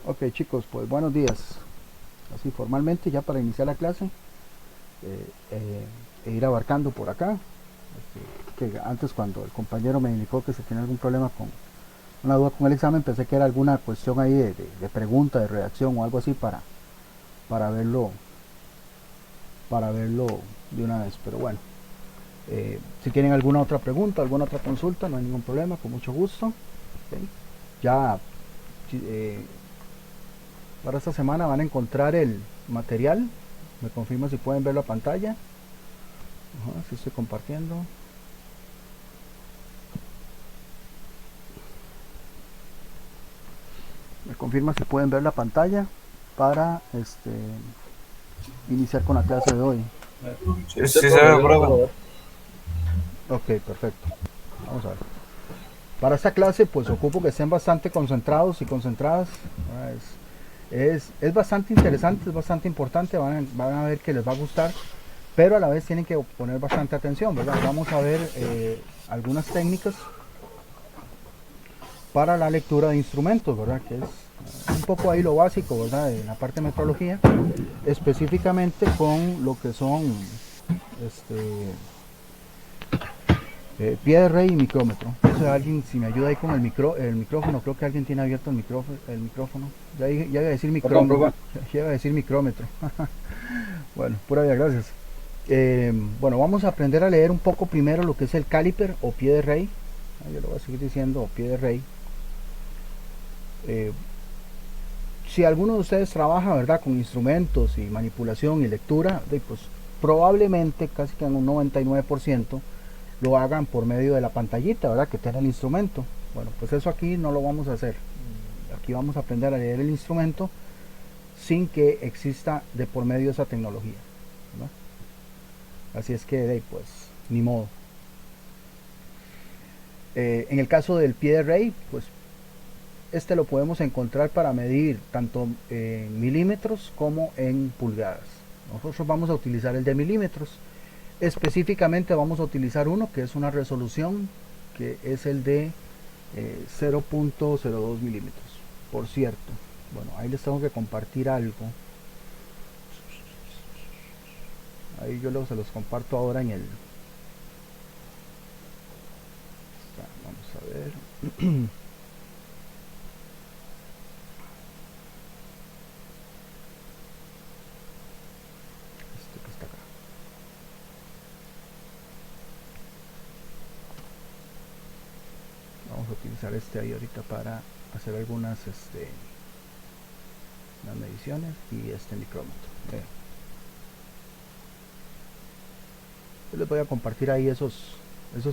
Ok chicos, pues buenos días. Así formalmente ya para iniciar la clase e ir abarcando por acá. Que antes cuando el compañero me indicó que se tenía algún problema con una duda con el examen, pensé que era alguna cuestión ahí de pregunta, de redacción o algo así para verlo para verlo de una vez. Pero bueno, si tienen alguna otra pregunta, alguna otra consulta, no hay ningún problema, con mucho gusto. Ok. Ya eh, para esta semana van a encontrar el material. Me confirma si pueden ver la pantalla. Ajá, si estoy compartiendo. Me confirma si pueden ver la pantalla para iniciar con la clase de hoy. Sí, sí se ve, profe. Ok, perfecto. Vamos a ver. Para esta clase, pues ocupo que estén bastante concentrados y concentradas. Ah, es bastante interesante, es bastante importante. Van a ver que les va a gustar, pero a la vez tienen que poner bastante atención, ¿verdad? Vamos a ver algunas técnicas para la lectura de instrumentos, ¿verdad? Que es un poco ahí lo básico, ¿verdad? En la parte de metrología, específicamente con lo que son este, pie de rey y micrómetro. No sé, alguien si me ayuda ahí con el micrófono, creo que alguien tiene abierto el micrófono. Ya iba a decir Perdón, micrómetro, profe. ya iba a decir micrómetro. Bueno, pura vida, gracias. Bueno, vamos a aprender a leer un poco primero lo que es el caliper o pie de rey. Yo lo voy a seguir diciendo pie de rey. Eh, si alguno de ustedes trabaja, ¿verdad?, con instrumentos y manipulación y lectura, pues probablemente, casi que en un 99%, lo hagan por medio de la pantallita, ¿verdad?, que tiene el instrumento. Bueno, pues eso aquí no lo vamos a hacer. Aquí vamos a aprender a leer el instrumento sin que exista de por medio esa tecnología, ¿no? Así es que, pues, ni modo. En el caso del pie de rey, pues este lo podemos encontrar para medir tanto en milímetros como en pulgadas. Nosotros vamos a utilizar el de milímetros. Específicamente vamos a utilizar uno que es una resolución que es el de 0.02 milímetros. Por cierto, bueno, ahí les tengo que compartir algo. Ahí se los comparto ahora en el... Vamos a ver. Este que está acá. Vamos a utilizar este ahí ahorita para hacer algunas las mediciones y este micrómetro. Yo les voy a compartir ahí esos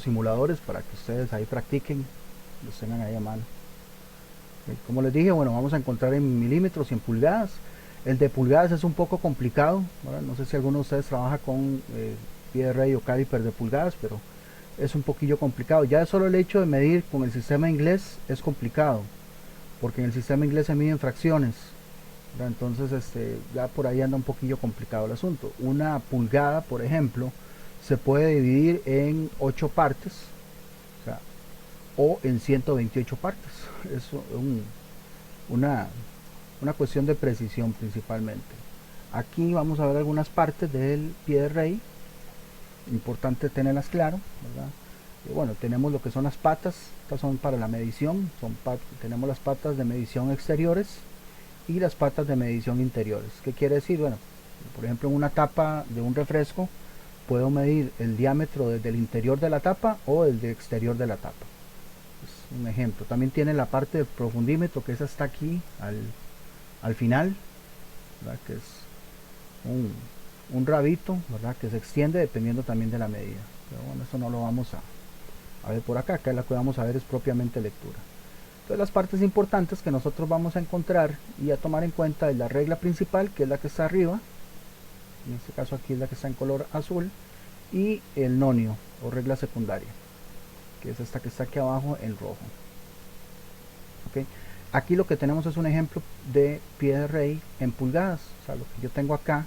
simuladores para que ustedes ahí practiquen, los tengan ahí a mano. Como les dije, bueno, vamos a encontrar en milímetros y en pulgadas. El de pulgadas es un poco complicado, ¿verdad? No sé si alguno de ustedes trabaja con pie de rey o caliper de pulgadas, pero es un poquillo complicado. Ya solo el hecho de medir con el sistema inglés es complicado, porque en el sistema inglés se miden fracciones, ¿verdad? Entonces ya por ahí anda un poquillo complicado el asunto. Una pulgada, por ejemplo, se puede dividir en 8 partes, o sea, o en 128 partes. Es una, una cuestión de precisión principalmente. Aquí vamos a ver algunas partes del pie de rey, importante tenerlas claro, ¿verdad? Y bueno, tenemos lo que son las patas, estas son para la medición, tenemos las patas de medición exteriores y las patas de medición interiores. ¿Qué quiere decir? Bueno, por ejemplo, en una tapa de un refresco puedo medir el diámetro desde el interior de la tapa o desde el exterior de la tapa. Es un ejemplo. También tiene la parte del profundímetro, que esa está aquí al final, ¿verdad? Que es un rabito, ¿verdad?, que se extiende dependiendo también de la medida. Pero bueno, eso no lo vamos a ver por acá. Acá la que vamos a ver es propiamente lectura. Entonces las partes importantes que nosotros vamos a encontrar y a tomar en cuenta es la regla principal, que es la que está arriba, en este caso aquí es la que está en color azul, y el nonio o regla secundaria, que es esta que está aquí abajo en rojo. ¿Okay? Aquí lo que tenemos es un ejemplo de pie de rey en pulgadas. O sea, lo que yo tengo acá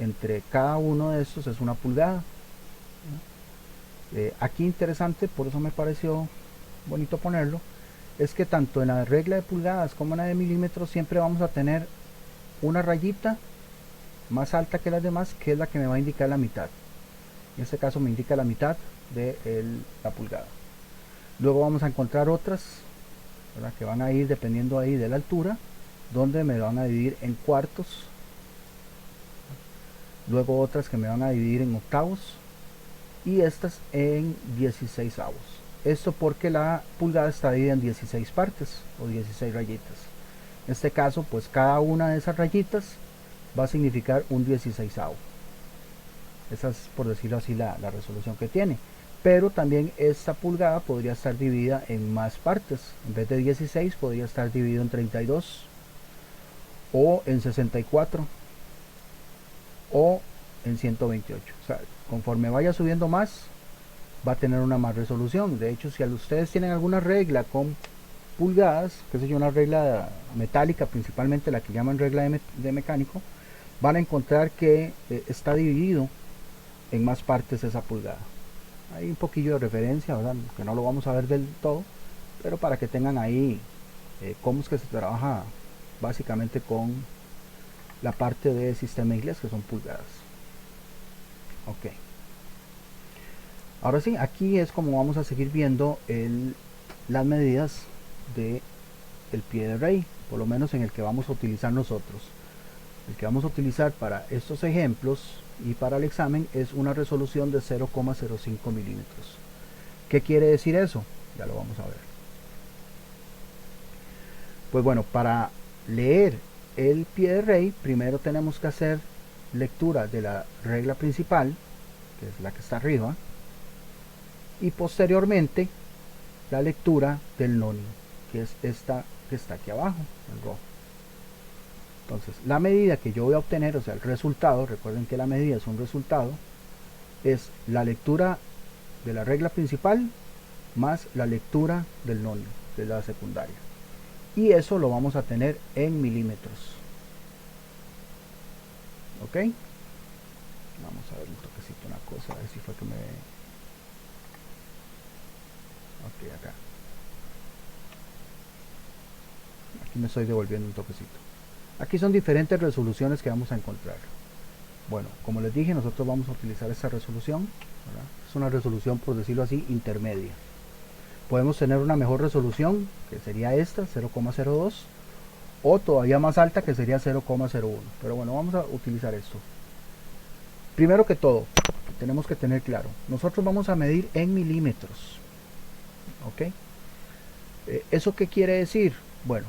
entre cada uno de estos es una pulgada. Aquí interesante, por eso me pareció bonito ponerlo, es que tanto en la regla de pulgadas como en la de milímetros siempre vamos a tener una rayita más alta que las demás, que es la que me va a indicar la mitad. En este caso me indica la mitad de la pulgada. Luego vamos a encontrar otras, ¿verdad?, que van a ir dependiendo ahí de la altura, donde me van a dividir en cuartos. Luego otras que me van a dividir en octavos, y estas en 16avos. Esto porque la pulgada está dividida en 16 partes o 16 rayitas. En este caso, pues cada una de esas rayitas va a significar un 16avo. Esa es, por decirlo así, la resolución que tiene. Pero también esta pulgada podría estar dividida en más partes. En vez de 16 podría estar dividido en 32 o en 64 o en 128. O sea, conforme vaya subiendo más, va a tener una más resolución. De hecho, si ustedes tienen alguna regla con pulgadas, que sé yo, una regla metálica, principalmente la que llaman regla de mecánico, van a encontrar que está dividido en más partes esa pulgada. Hay un poquillo de referencia, ¿verdad?, que no lo vamos a ver del todo, pero para que tengan ahí cómo es que se trabaja básicamente con la parte de sistema inglés, que son pulgadas. Ok. Ahora sí, aquí es como vamos a seguir viendo las medidas de el pie de rey, por lo menos en el que vamos a utilizar nosotros. El que vamos a utilizar para estos ejemplos y para el examen es una resolución de 0,05 milímetros. ¿Qué quiere decir eso? Ya lo vamos a ver. Pues bueno, para leer el pie de rey, primero tenemos que hacer lectura de la regla principal, que es la que está arriba, y posteriormente la lectura del nonio, que es esta que está aquí abajo, en rojo. Entonces, la medida que yo voy a obtener, o sea, el resultado, recuerden que la medida es un resultado, es la lectura de la regla principal más la lectura del nonio, de la secundaria. Y eso lo vamos a tener en milímetros. ¿Ok? Vamos a ver un toquecito, una cosa, a ver si fue que me... Ok, acá. Aquí me estoy devolviendo un toquecito. Aquí son diferentes resoluciones que vamos a encontrar. Bueno, como les dije, nosotros vamos a utilizar esta resolución, ¿verdad? Es una resolución, por decirlo así, intermedia. Podemos tener una mejor resolución, que sería esta, 0,02, o todavía más alta, que sería 0,01. Pero bueno, vamos a utilizar esto. Primero que todo, tenemos que tener claro, nosotros vamos a medir en milímetros. ¿Ok? ¿Eso qué quiere decir? Bueno,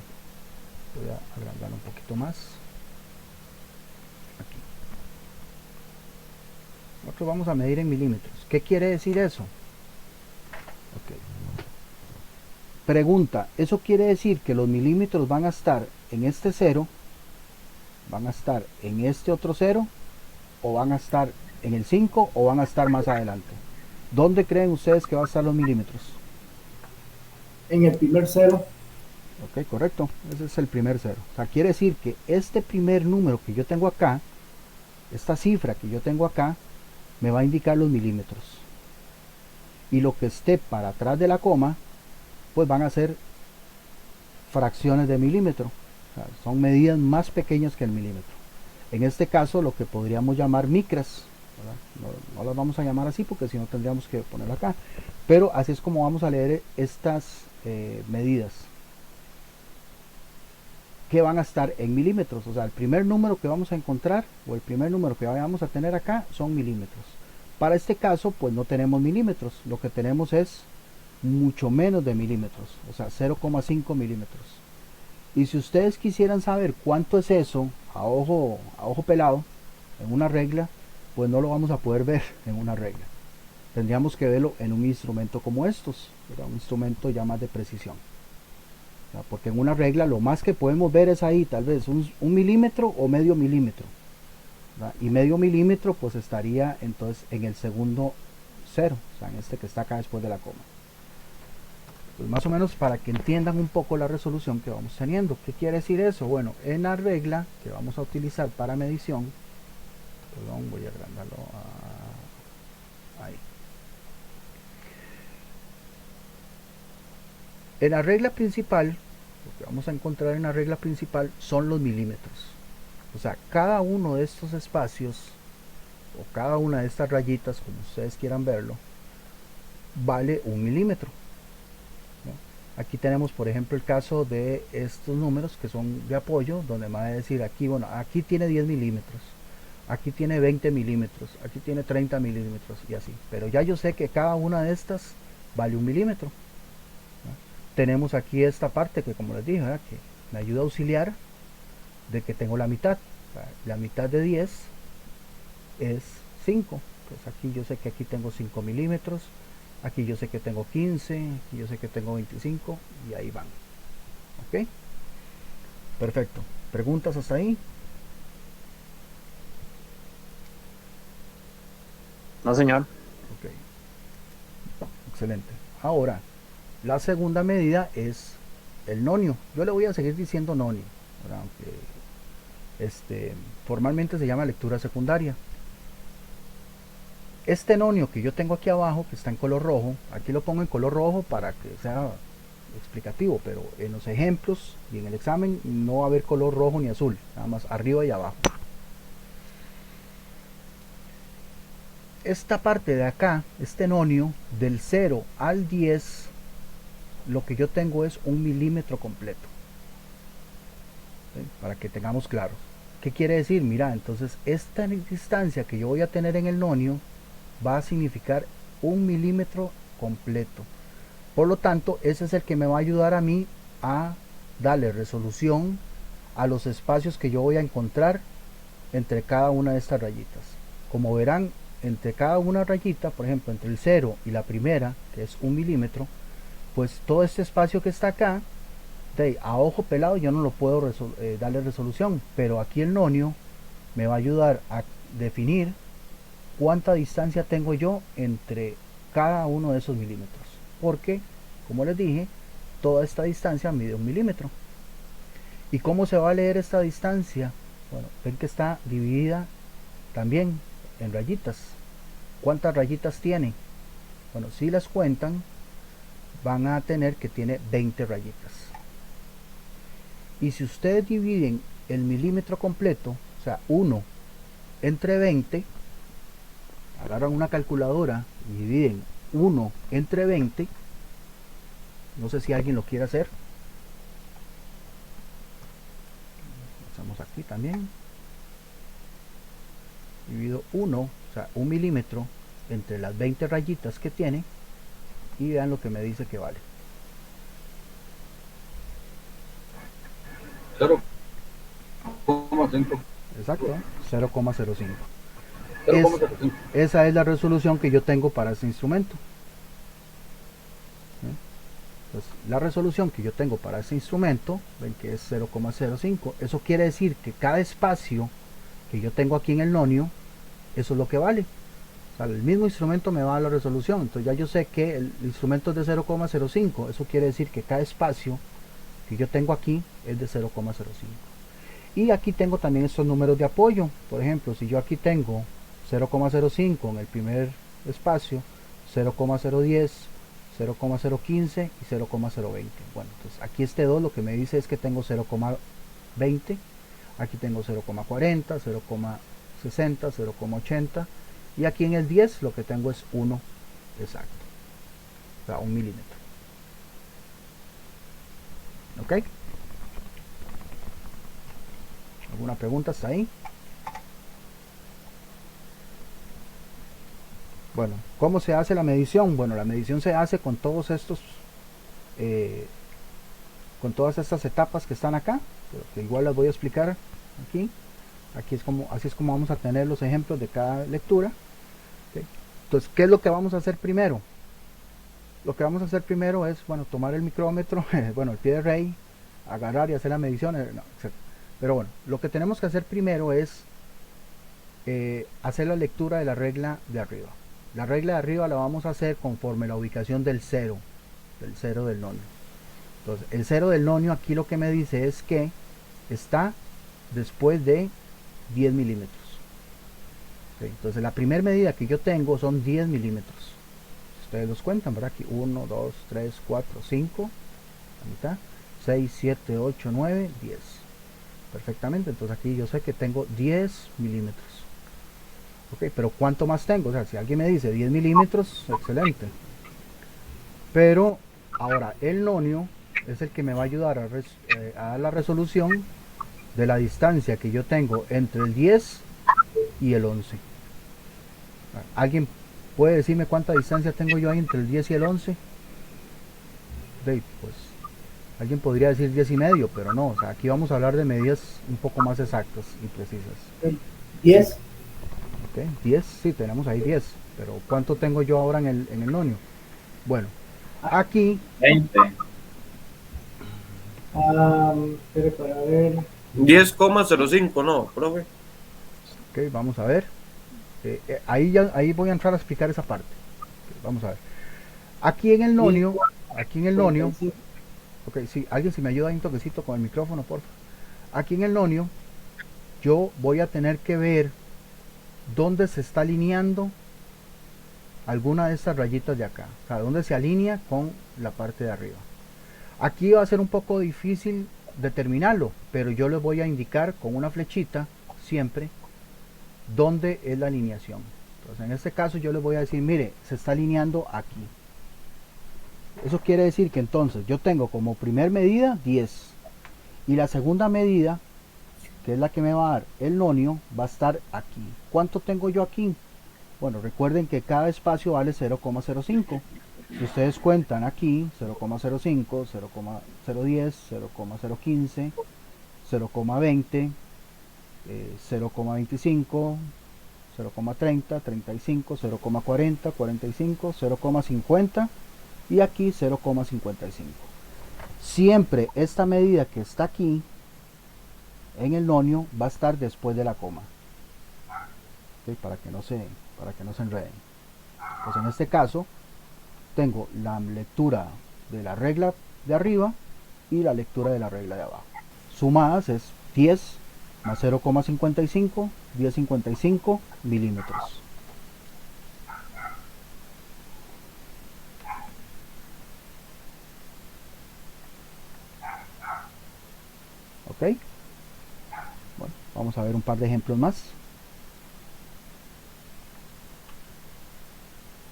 voy a agrandar un poquito más. Aquí. Nosotros vamos a medir en milímetros. ¿Qué quiere decir eso? Ok. Pregunta, ¿eso quiere decir que los milímetros van a estar en este cero, van a estar en este otro cero, o van a estar en el 5, o van a estar más adelante? ¿Dónde creen ustedes que van a estar los milímetros? En el primer cero. Ok, correcto, ese es el primer cero. O sea, quiere decir que este primer número que yo tengo acá, esta cifra que yo tengo acá, me va a indicar los milímetros. Y lo que esté para atrás de la coma, pues van a ser fracciones de milímetro. O sea, son medidas más pequeñas que el milímetro. En este caso, lo que podríamos llamar micras, no las vamos a llamar así porque si no tendríamos que ponerlo acá. Pero así es como vamos a leer estas medidas, que van a estar en milímetros. O sea, el primer número que vamos a encontrar, o el primer número que vamos a tener acá, son milímetros. Para este caso, pues no tenemos milímetros. Lo que tenemos es mucho menos de milímetros, o sea, 0,5 milímetros. Y si ustedes quisieran saber cuánto es eso a ojo pelado en una regla, pues no lo vamos a poder ver en una regla. Tendríamos que verlo en un instrumento como estos, ¿verdad? Un instrumento ya más de precisión. Porque en una regla lo más que podemos ver es ahí tal vez un milímetro o medio milímetro, ¿verdad? Y medio milímetro pues estaría entonces en el segundo cero, o sea, en este que está acá después de la coma. Pues más o menos para que entiendan un poco la resolución que vamos teniendo. ¿Qué quiere decir eso? Bueno, en la regla que vamos a utilizar para medición, perdón, voy a agrandarlo ahí. En la regla principal, lo que vamos a encontrar en la regla principal son los milímetros. O sea, cada uno de estos espacios, o cada una de estas rayitas, como ustedes quieran verlo, vale 1 milímetro, ¿no? Aquí tenemos, por ejemplo, el caso de estos números que son de apoyo, donde me va a decir aquí, bueno, aquí tiene 10 milímetros, aquí tiene 20 milímetros, aquí tiene 30 milímetros y así. Pero ya yo sé que cada una de estas vale 1 milímetro, ¿no? Tenemos aquí esta parte que, como les dije, ¿verdad?, que me ayuda a auxiliar de que tengo la mitad. La mitad de 10 es 5. Pues aquí yo sé que aquí tengo 5 milímetros, aquí yo sé que tengo 15, aquí yo sé que tengo 25 y ahí van. Ok, perfecto. ¿Preguntas hasta ahí? No, señor. Ok, excelente. Ahora, la segunda medida es el nonio. Yo le voy a seguir diciendo nonio, ¿verdad?, aunque formalmente se llama lectura secundaria. Este nonio que yo tengo aquí abajo, que está en color rojo, aquí lo pongo en color rojo para que sea explicativo, pero en los ejemplos y en el examen no va a haber color rojo ni azul, nada más arriba y abajo. Esta parte de acá, este nonio, del 0 al 10, lo que yo tengo es 1 milímetro completo. ¿Sí? Para que tengamos claro. ¿Qué quiere decir? Mira, entonces esta distancia que yo voy a tener en el nonio va a significar 1 milímetro completo. Por lo tanto, ese es el que me va a ayudar a mí a darle resolución a los espacios que yo voy a encontrar entre cada una de estas rayitas. Como verán, entre cada una rayita, por ejemplo, entre el 0 y la primera, que es 1 milímetro, pues todo este espacio que está acá, a ojo pelado yo no lo puedo darle resolución, pero aquí el nonio me va a ayudar a definir cuánta distancia tengo yo entre cada uno de esos milímetros, porque, como les dije, toda esta distancia mide 1 milímetro. ¿Y cómo se va a leer esta distancia? Bueno, ven que está dividida también en rayitas. ¿Cuántas rayitas tiene? Bueno, si las cuentan, van a tener que tiene 20 rayitas. Y si ustedes dividen el milímetro completo, o sea, 1 entre 20, agarran una calculadora y dividen 1 entre 20, no sé si alguien lo quiere hacer. Hacemos aquí también. Divido 1, o sea, 1 milímetro entre las 20 rayitas que tiene y vean lo que me dice que vale. 0,5. Exacto, 0,05. 0,05. Esa es la resolución que yo tengo para este instrumento. Entonces, la resolución que yo tengo para este instrumento, ven que es 0,05. Eso quiere decir que cada espacio que yo tengo aquí en el nonio, eso es lo que vale. O sea, el mismo instrumento me va a dar la resolución. Entonces ya yo sé que el instrumento es de 0,05. Eso quiere decir que cada espacio que yo tengo aquí es de 0,05. Y aquí tengo también estos números de apoyo. Por ejemplo, si yo aquí tengo 0,05 en el primer espacio, 0,010, 0,015 y 0,020. Bueno, entonces aquí este 2 lo que me dice es que tengo 0,20, aquí tengo 0,40, 0,60, 0,80 y aquí en el 10 lo que tengo es 1 exacto, o sea, 1 milímetro. ¿Ok? ¿Alguna pregunta hasta ahí? Bueno, ¿cómo se hace la medición? Bueno, la medición se hace con todos estos, con todas estas etapas que están acá, que igual las voy a explicar aquí. Aquí es como, así es como vamos a tener los ejemplos de cada lectura. ¿Okay? Entonces, ¿qué es lo que vamos a hacer primero? Lo que vamos a hacer primero es, bueno, tomar el micrómetro, bueno, el pie de rey, agarrar y hacer la medición, no, etc. Pero bueno, lo que tenemos que hacer primero es hacer la lectura de la regla de arriba. La regla de arriba la vamos a hacer conforme la ubicación del 0 del nonio. Entonces, el 0 del nonio aquí lo que me dice es que está después de 10 milímetros. ¿Okay? Entonces, la primera medida que yo tengo son 10 milímetros. Ustedes los cuentan, ¿verdad? Aquí 1, 2, 3, 4, 5. la mitad, 6, 7, 8, 9, 10. Perfectamente, entonces aquí yo sé que tengo 10 milímetros. Ok, pero ¿cuánto más tengo? O sea, si alguien me dice 10 milímetros, excelente. Pero ahora el nonio es el que me va a ayudar a dar la resolución de la distancia que yo tengo entre el 10 y el 11. ¿Alguien puede decirme cuánta distancia tengo yo ahí entre el 10 y el 11? Pues alguien podría decir 10 y medio, pero no, o sea, aquí vamos a hablar de medidas un poco más exactas y precisas. 10. ¿Ok? 10, sí, tenemos ahí 10, pero ¿cuánto tengo yo ahora en el nonio? Bueno, aquí, 20. Pero para ver. 10,05, ¿no, profe? ok, vamos a ver. Ahí voy a entrar a explicar esa parte. Ok, vamos a ver. Aquí en el nonio, aquí en el nonio, 10,55. ok, sí, alguien si me ayuda un toquecito con el micrófono, por favor. Aquí en el nonio, yo voy a tener que ver dónde se está alineando alguna de estas rayitas de acá, o sea, dónde se alinea con la parte de arriba. Aquí va a ser un poco difícil determinarlo, pero yo les voy a indicar con una flechita siempre dónde es la alineación. Entonces en este caso yo les voy a decir, mire, se está alineando aquí. Eso quiere decir que entonces yo tengo como primer medida 10 y la segunda medida, que es la que me va a dar el nonio, va a estar aquí. ¿Cuánto tengo yo aquí? Bueno, recuerden que cada espacio vale 0,05. Si ustedes cuentan aquí 0,05, 0,010, 0,015, 0,20, 0,25, 0,30, 35, 0,40, 45, 0,50 y aquí 0,55. Siempre esta medida que está aquí en el nonio va a estar después de la coma. ¿Okay? Para que no se enreden. Pues en este caso tengo la lectura de la regla de arriba y la lectura de la regla de abajo. Sumadas es 10 más 0,55, 10,55 milímetros. ¿Ok? Bueno, vamos a ver un par de ejemplos más.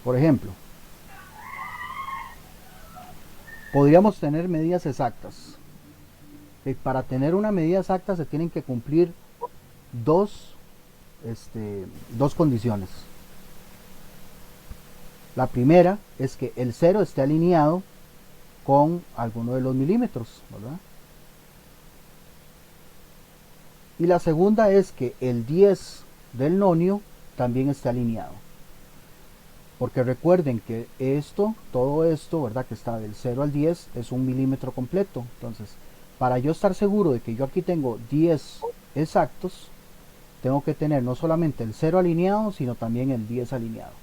Por ejemplo, podríamos tener medidas exactas. Para tener una medida exacta se tienen que cumplir dos, dos condiciones. La primera es que el 0 esté alineado con alguno de los milímetros, ¿verdad? Y la segunda es que el 10 del nonio también esté alineado. Porque recuerden que todo esto, ¿verdad? Que está del 0 al 10 es un milímetro completo. Entonces, para yo estar seguro de que yo aquí tengo 10 exactos, tengo que tener no solamente el 0 alineado, sino también el 10 alineado.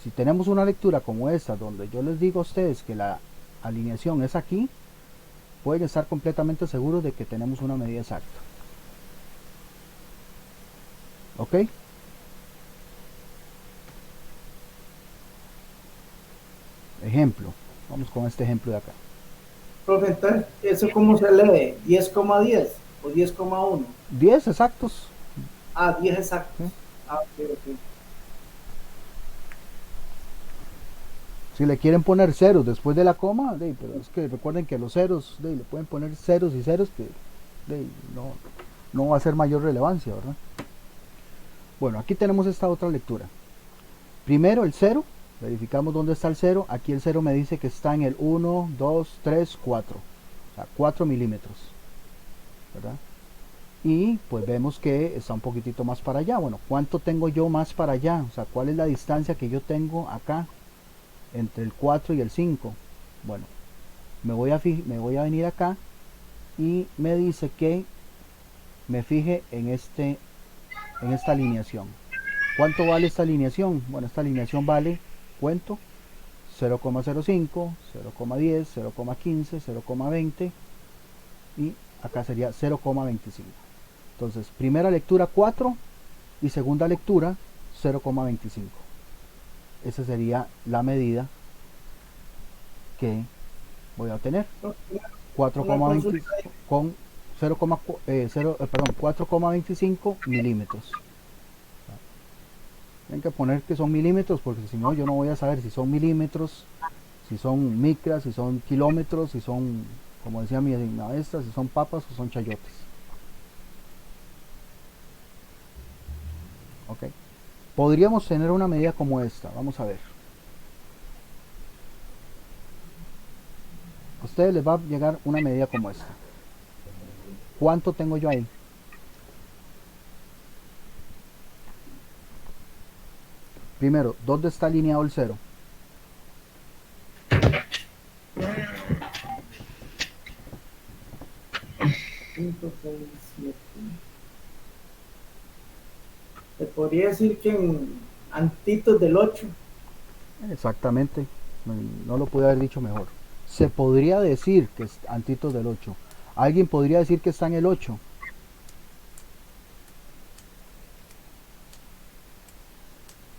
Si tenemos una lectura como esta, donde yo les digo a ustedes que la alineación es aquí, pueden estar completamente seguros de que tenemos una medida exacta. ¿Ok? Ejemplo. Vamos con este ejemplo de acá. Profe, entonces, ¿eso cómo se lee? ¿10,10 o 10,1? 10 exactos. 10 exactos. ¿Sí? Ok. Si le quieren poner ceros después de la coma, pero es que recuerden que los ceros, le pueden poner ceros y ceros que no va a ser mayor relevancia, ¿verdad? Bueno, aquí tenemos esta otra lectura. Primero el 0, verificamos dónde está el 0. Aquí el 0 me dice que está en el 1, 2, 3, 4. O sea, 4 milímetros, ¿verdad? Y pues vemos que está un poquitito más para allá. Bueno, ¿cuánto tengo yo más para allá? O sea, ¿cuál es la distancia que yo tengo acá entre el 4 y el 5? Bueno, me voy a venir acá y me dice que me fije en esta alineación. ¿Cuánto vale esta alineación? Bueno, esta alineación vale, cuento, 0,05, 0,10, 0,15, 0,20 y acá sería 0,25. Entonces, primera lectura 4 y segunda lectura 0,25. Esa sería la medida que voy a obtener. Una 4,20 consulta. con 4,25 milímetros. Tienen que poner que son milímetros porque si no yo no voy a saber si son milímetros, si son micras, si son kilómetros, si son, como decía mi maestra, si son papas o son chayotes. Ok. Podríamos tener una medida como esta. Vamos a ver. A ustedes les va a llegar una medida como esta. ¿Cuánto tengo yo ahí? Primero, ¿dónde está alineado el cero? Cinco, seis, siete. Se podría decir que en antitos del 8. Exactamente. No lo pude haber dicho mejor. Se podría decir que es antitos del 8. ¿Alguien podría decir que está en el 8?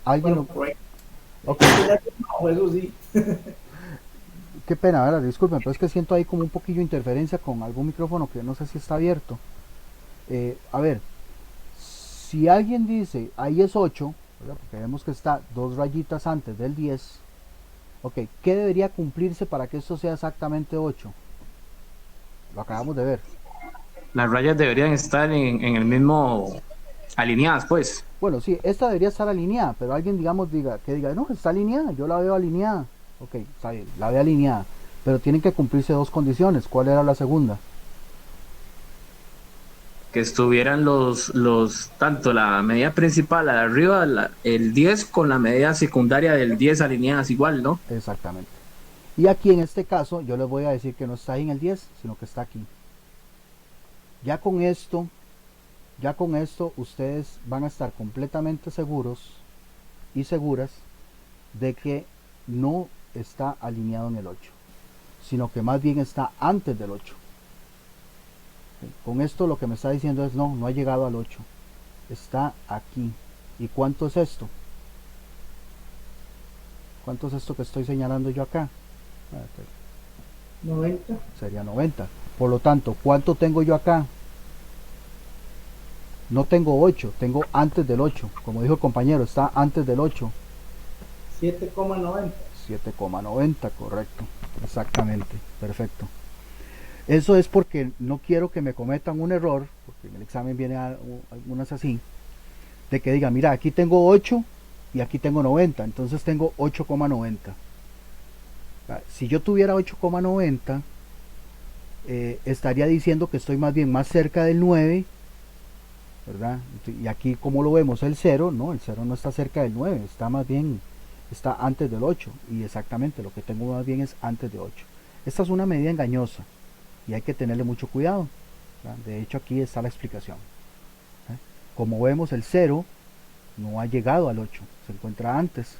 ¿Alguien Bueno, lo... por ahí. Ok, No, eso sí. qué pena, ¿verdad? Disculpen, pero es que siento ahí como un poquillo de interferencia con algún micrófono que no sé si está abierto. A ver, si alguien dice ahí es 8, ¿verdad? Porque vemos que está dos rayitas antes del 10. Ok, ¿qué debería cumplirse para que esto sea exactamente 8? Lo acabamos de ver. Las rayas deberían estar en el mismo, alineadas, pues. Bueno, sí, esta debería estar alineada, pero alguien, digamos, que diga, no, está alineada, yo la veo alineada. Ok, está bien, la veo alineada, pero tienen que cumplirse dos condiciones. ¿Cuál era la segunda? Que estuvieran tanto la medida principal, la de arriba, el 10 con la medida secundaria del 10 alineadas igual, ¿no? Exactamente. Y aquí en este caso, yo les voy a decir que no está ahí en el 10, sino que está aquí. Ya con esto, ustedes van a estar completamente seguros y seguras de que no está alineado en el 8, sino que más bien está antes del 8. Con esto lo que me está diciendo es no ha llegado al 8, está aquí. ¿Y cuánto es esto? ¿Cuánto es esto que estoy señalando yo acá? 90. Sería 90. Por lo tanto, ¿cuánto tengo yo acá? No tengo 8, tengo antes del 8. Como dijo el compañero, está antes del 8. 7,90. 7,90, correcto. Exactamente, perfecto. Eso es porque no quiero que me cometan un error, porque en el examen viene algunas así, de que diga, mira, aquí tengo 8 y aquí tengo 90, entonces tengo 8,90. Si yo tuviera 8,90, estaría diciendo que estoy más bien más cerca del 9, ¿verdad? Y aquí, como lo vemos, el 0, no, el 0 no está cerca del 9, está más bien, está antes del 8, y exactamente lo que tengo más bien es antes de 8. Esta es una medida engañosa y hay que tenerle mucho cuidado, ¿verdad? De hecho, aquí está la explicación. Como vemos, el 0 no ha llegado al 8, se encuentra antes,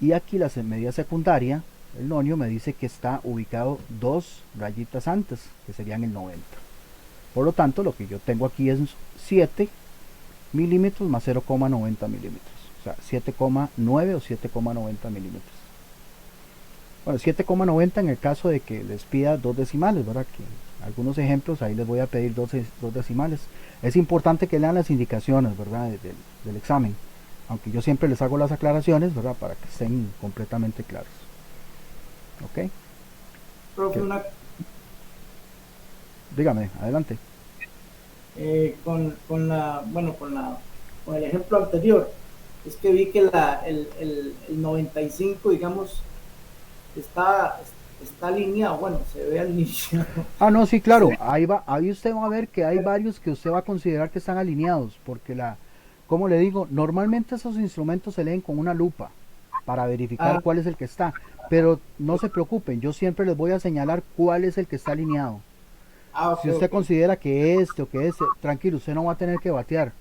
y aquí la medida secundaria, el nonio, me dice que está ubicado dos rayitas antes, que serían el 90. Por lo tanto, lo que yo tengo aquí es 7 milímetros más 0,90 milímetros. O sea, 7,9 o 7,90 milímetros. Bueno, 7,90 en el caso de que les pida dos decimales, ¿verdad? Que algunos ejemplos ahí les voy a pedir dos decimales. Es importante que lean las indicaciones, ¿verdad? Del examen. Aunque yo siempre les hago las aclaraciones, ¿verdad? Para que estén completamente claros. ¿Ok? Profe, Dígame, adelante. con el ejemplo anterior, es que vi que el 95, digamos, está alineado, bueno, se ve alineado. Ah, no, sí, claro, ahí usted va a ver que hay varios que usted va a considerar que están alineados, porque como le digo, normalmente esos instrumentos se leen con una lupa para verificar cuál es el que está, pero no se preocupen, yo siempre les voy a señalar cuál es el que está alineado. Si usted considera que este o que este, tranquilo, usted no va a tener que batear.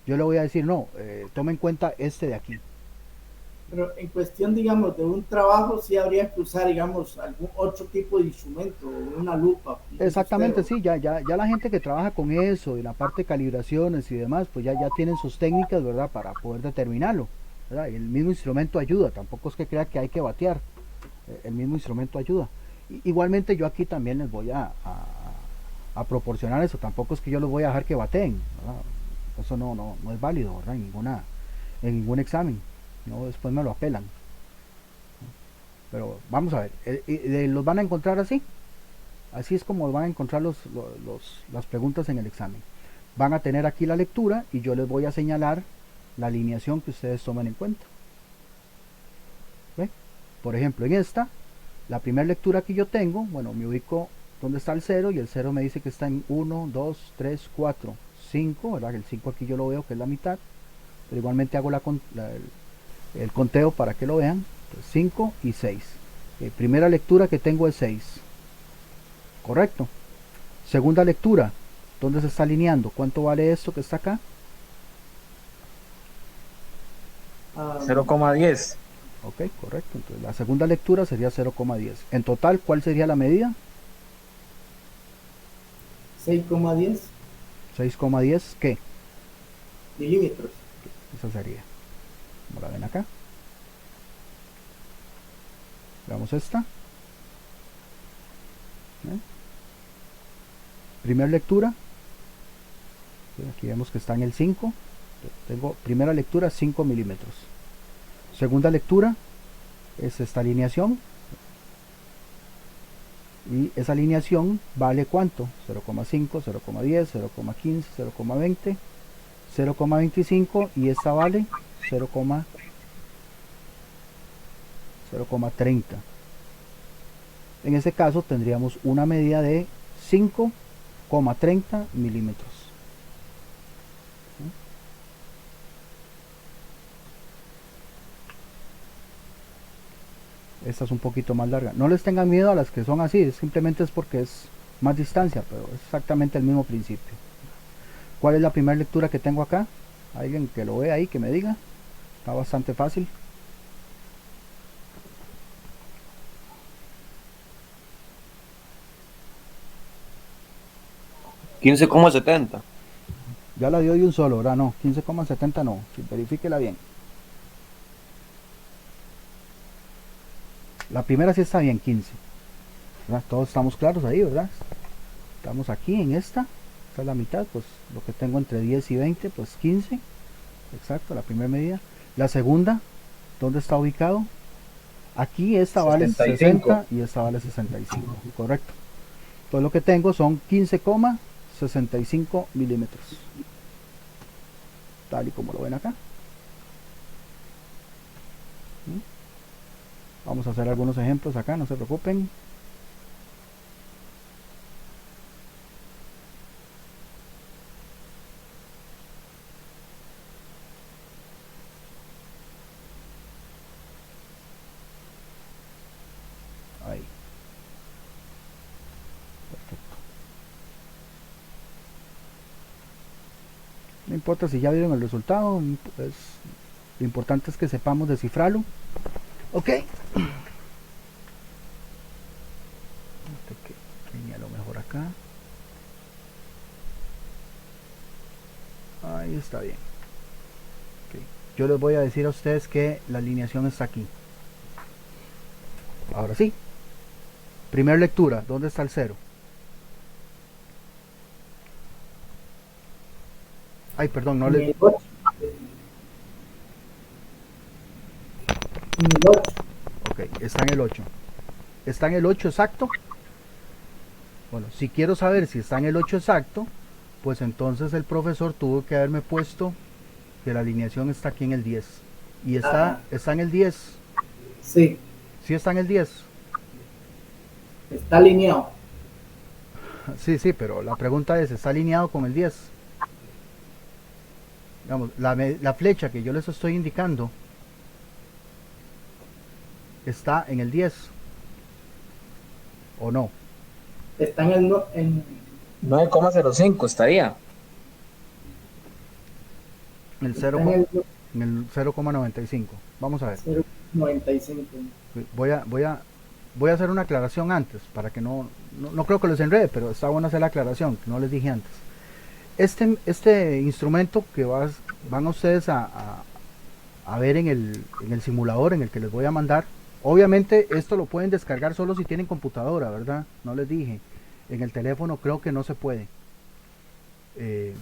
Yo le voy a decir, no, tome en cuenta este de aquí. Pero en cuestión, digamos, de un trabajo, sí habría que usar, digamos, algún otro tipo de instrumento, una lupa. Exactamente, sí, ya la gente que trabaja con eso, y la parte de calibraciones y demás, pues ya tienen sus técnicas, ¿verdad? Para poder determinarlo, ¿verdad? Y el mismo instrumento ayuda, tampoco es que crea que hay que batear, el mismo instrumento ayuda. Igualmente yo aquí también les voy a proporcionar eso. Tampoco es que yo los voy a dejar que bateen, ¿verdad? Eso no es válido, ¿verdad? En ningún examen. No, después me lo apelan. Pero vamos a ver, los van a encontrar así. Así es como van a encontrar las preguntas en el examen. Van a tener aquí la lectura y yo les voy a señalar la alineación que ustedes tomen en cuenta. ¿Ve? Por ejemplo, en esta, la primera lectura que yo tengo, bueno, me ubico donde está el 0 y el 0 me dice que está en 1, 2, 3, 4, 5, ¿verdad? El 5 aquí yo lo veo que es la mitad, pero igualmente hago el conteo para que lo vean. 5 y 6. Primera lectura que tengo es 6. Correcto. Segunda lectura, ¿dónde se está alineando? ¿Cuánto vale esto que está acá? 0,10. Ok, correcto. Entonces la segunda lectura sería 0,10. En total, ¿cuál sería la medida? 6,10 6,10, ¿qué? milímetros. Esa sería. Como la ven acá. Veamos esta. Primera lectura. Aquí vemos que está en el 5. Tengo primera lectura 5 milímetros. Segunda lectura es esta alineación. Y esa alineación vale ¿cuánto? 0,5, 0,10, 0,15, 0,20, 0,25 y esta vale 0,30. En ese caso tendríamos una medida de 5,30 milímetros. Esta es un poquito más larga. No les tengan miedo a las que son así, simplemente es porque es más distancia, pero es exactamente el mismo principio. ¿Cuál es la primera lectura que tengo acá? Alguien que lo vea ahí, que me diga. Está bastante fácil. $15,70. Ya la dio de un solo, ¿verdad? No, 15,70 no. Sí, verifíquela bien. La primera sí está bien, 15. ¿Verdad? Todos estamos claros ahí, ¿verdad? Estamos aquí en esta. Esta es la mitad, pues lo que tengo entre 10 y 20, pues 15. Exacto, la primera medida. La segunda, ¿dónde está ubicado? Aquí esta vale 60 y esta vale 65. Correcto. Todo lo que tengo son 15,65 milímetros. Tal y como lo ven acá. Vamos a hacer algunos ejemplos acá, no se preocupen. Ahí. Perfecto. No importa si ya vieron el resultado, lo importante es que sepamos descifrarlo. Ok. Señalo mejor acá. Ahí está bien. Okay. Yo les voy a decir a ustedes que la alineación está aquí. Ahora sí. Primera lectura. ¿Dónde está el 0? Ay, perdón, no le... Ok. Ok, está en el 8. ¿Está en el 8 exacto? Bueno, si quiero saber si está en el 8 exacto, pues entonces el profesor tuvo que haberme puesto que la alineación está aquí en el 10. Y está en el 10. Sí. ¿Sí está en el 10? Está alineado. Sí, pero la pregunta es, ¿está alineado con el 10? Digamos, la flecha que yo les estoy indicando está en el 10 o no. Está en el 9,05 estaría. En el 0,95. Vamos a ver. 0,95. Voy a hacer una aclaración antes para que no creo que los enrede, pero está bueno hacer la aclaración que no les dije antes. Este instrumento que van a ustedes a ver en el simulador en el que les voy a mandar, Obviamente esto lo pueden descargar solo si tienen computadora, ¿verdad? No les dije. En el teléfono creo que no se puede. Eh,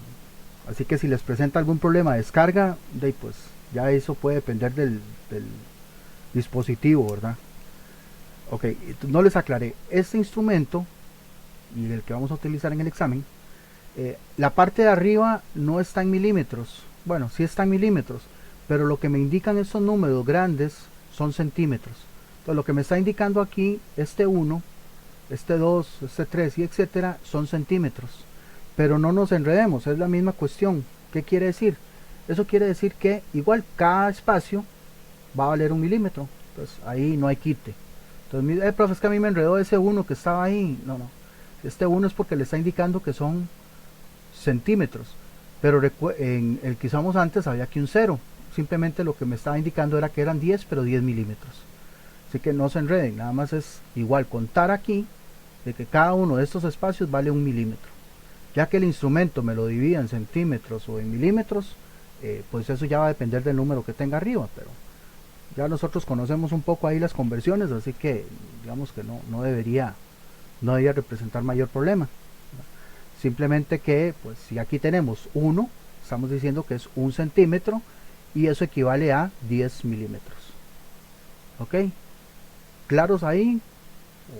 Así que si les presenta algún problema de descarga, pues ya eso puede depender del dispositivo, ¿verdad? Ok, no les aclaré. Este instrumento, y el que vamos a utilizar en el examen, la parte de arriba no está en milímetros. Bueno, sí está en milímetros, pero lo que me indican estos números grandes son centímetros. Entonces lo que me está indicando aquí, este 1, este 2, este 3 y etcétera, son centímetros. Pero no nos enredemos, es la misma cuestión. ¿Qué quiere decir? Eso quiere decir que igual cada espacio va a valer 1 milímetro. Entonces ahí no hay quite. Entonces, profe, es que a mí me enredó ese 1 que estaba ahí. No, no. Este 1 es porque le está indicando que son centímetros. Pero en el que usamos antes había aquí un 0. Simplemente lo que me estaba indicando era que eran 10, pero 10 milímetros. Así que no se enreden. Nada más es igual contar aquí de que cada uno de estos espacios vale 1 milímetro. Ya que el instrumento me lo divida en centímetros o en milímetros, pues eso ya va a depender del número que tenga arriba, pero ya nosotros conocemos un poco ahí las conversiones, así que digamos que no debería representar mayor problema. Simplemente que, pues si aquí tenemos 1, estamos diciendo que es 1 centímetro y eso equivale a 10 milímetros. ¿Ok? ¿Claros ahí?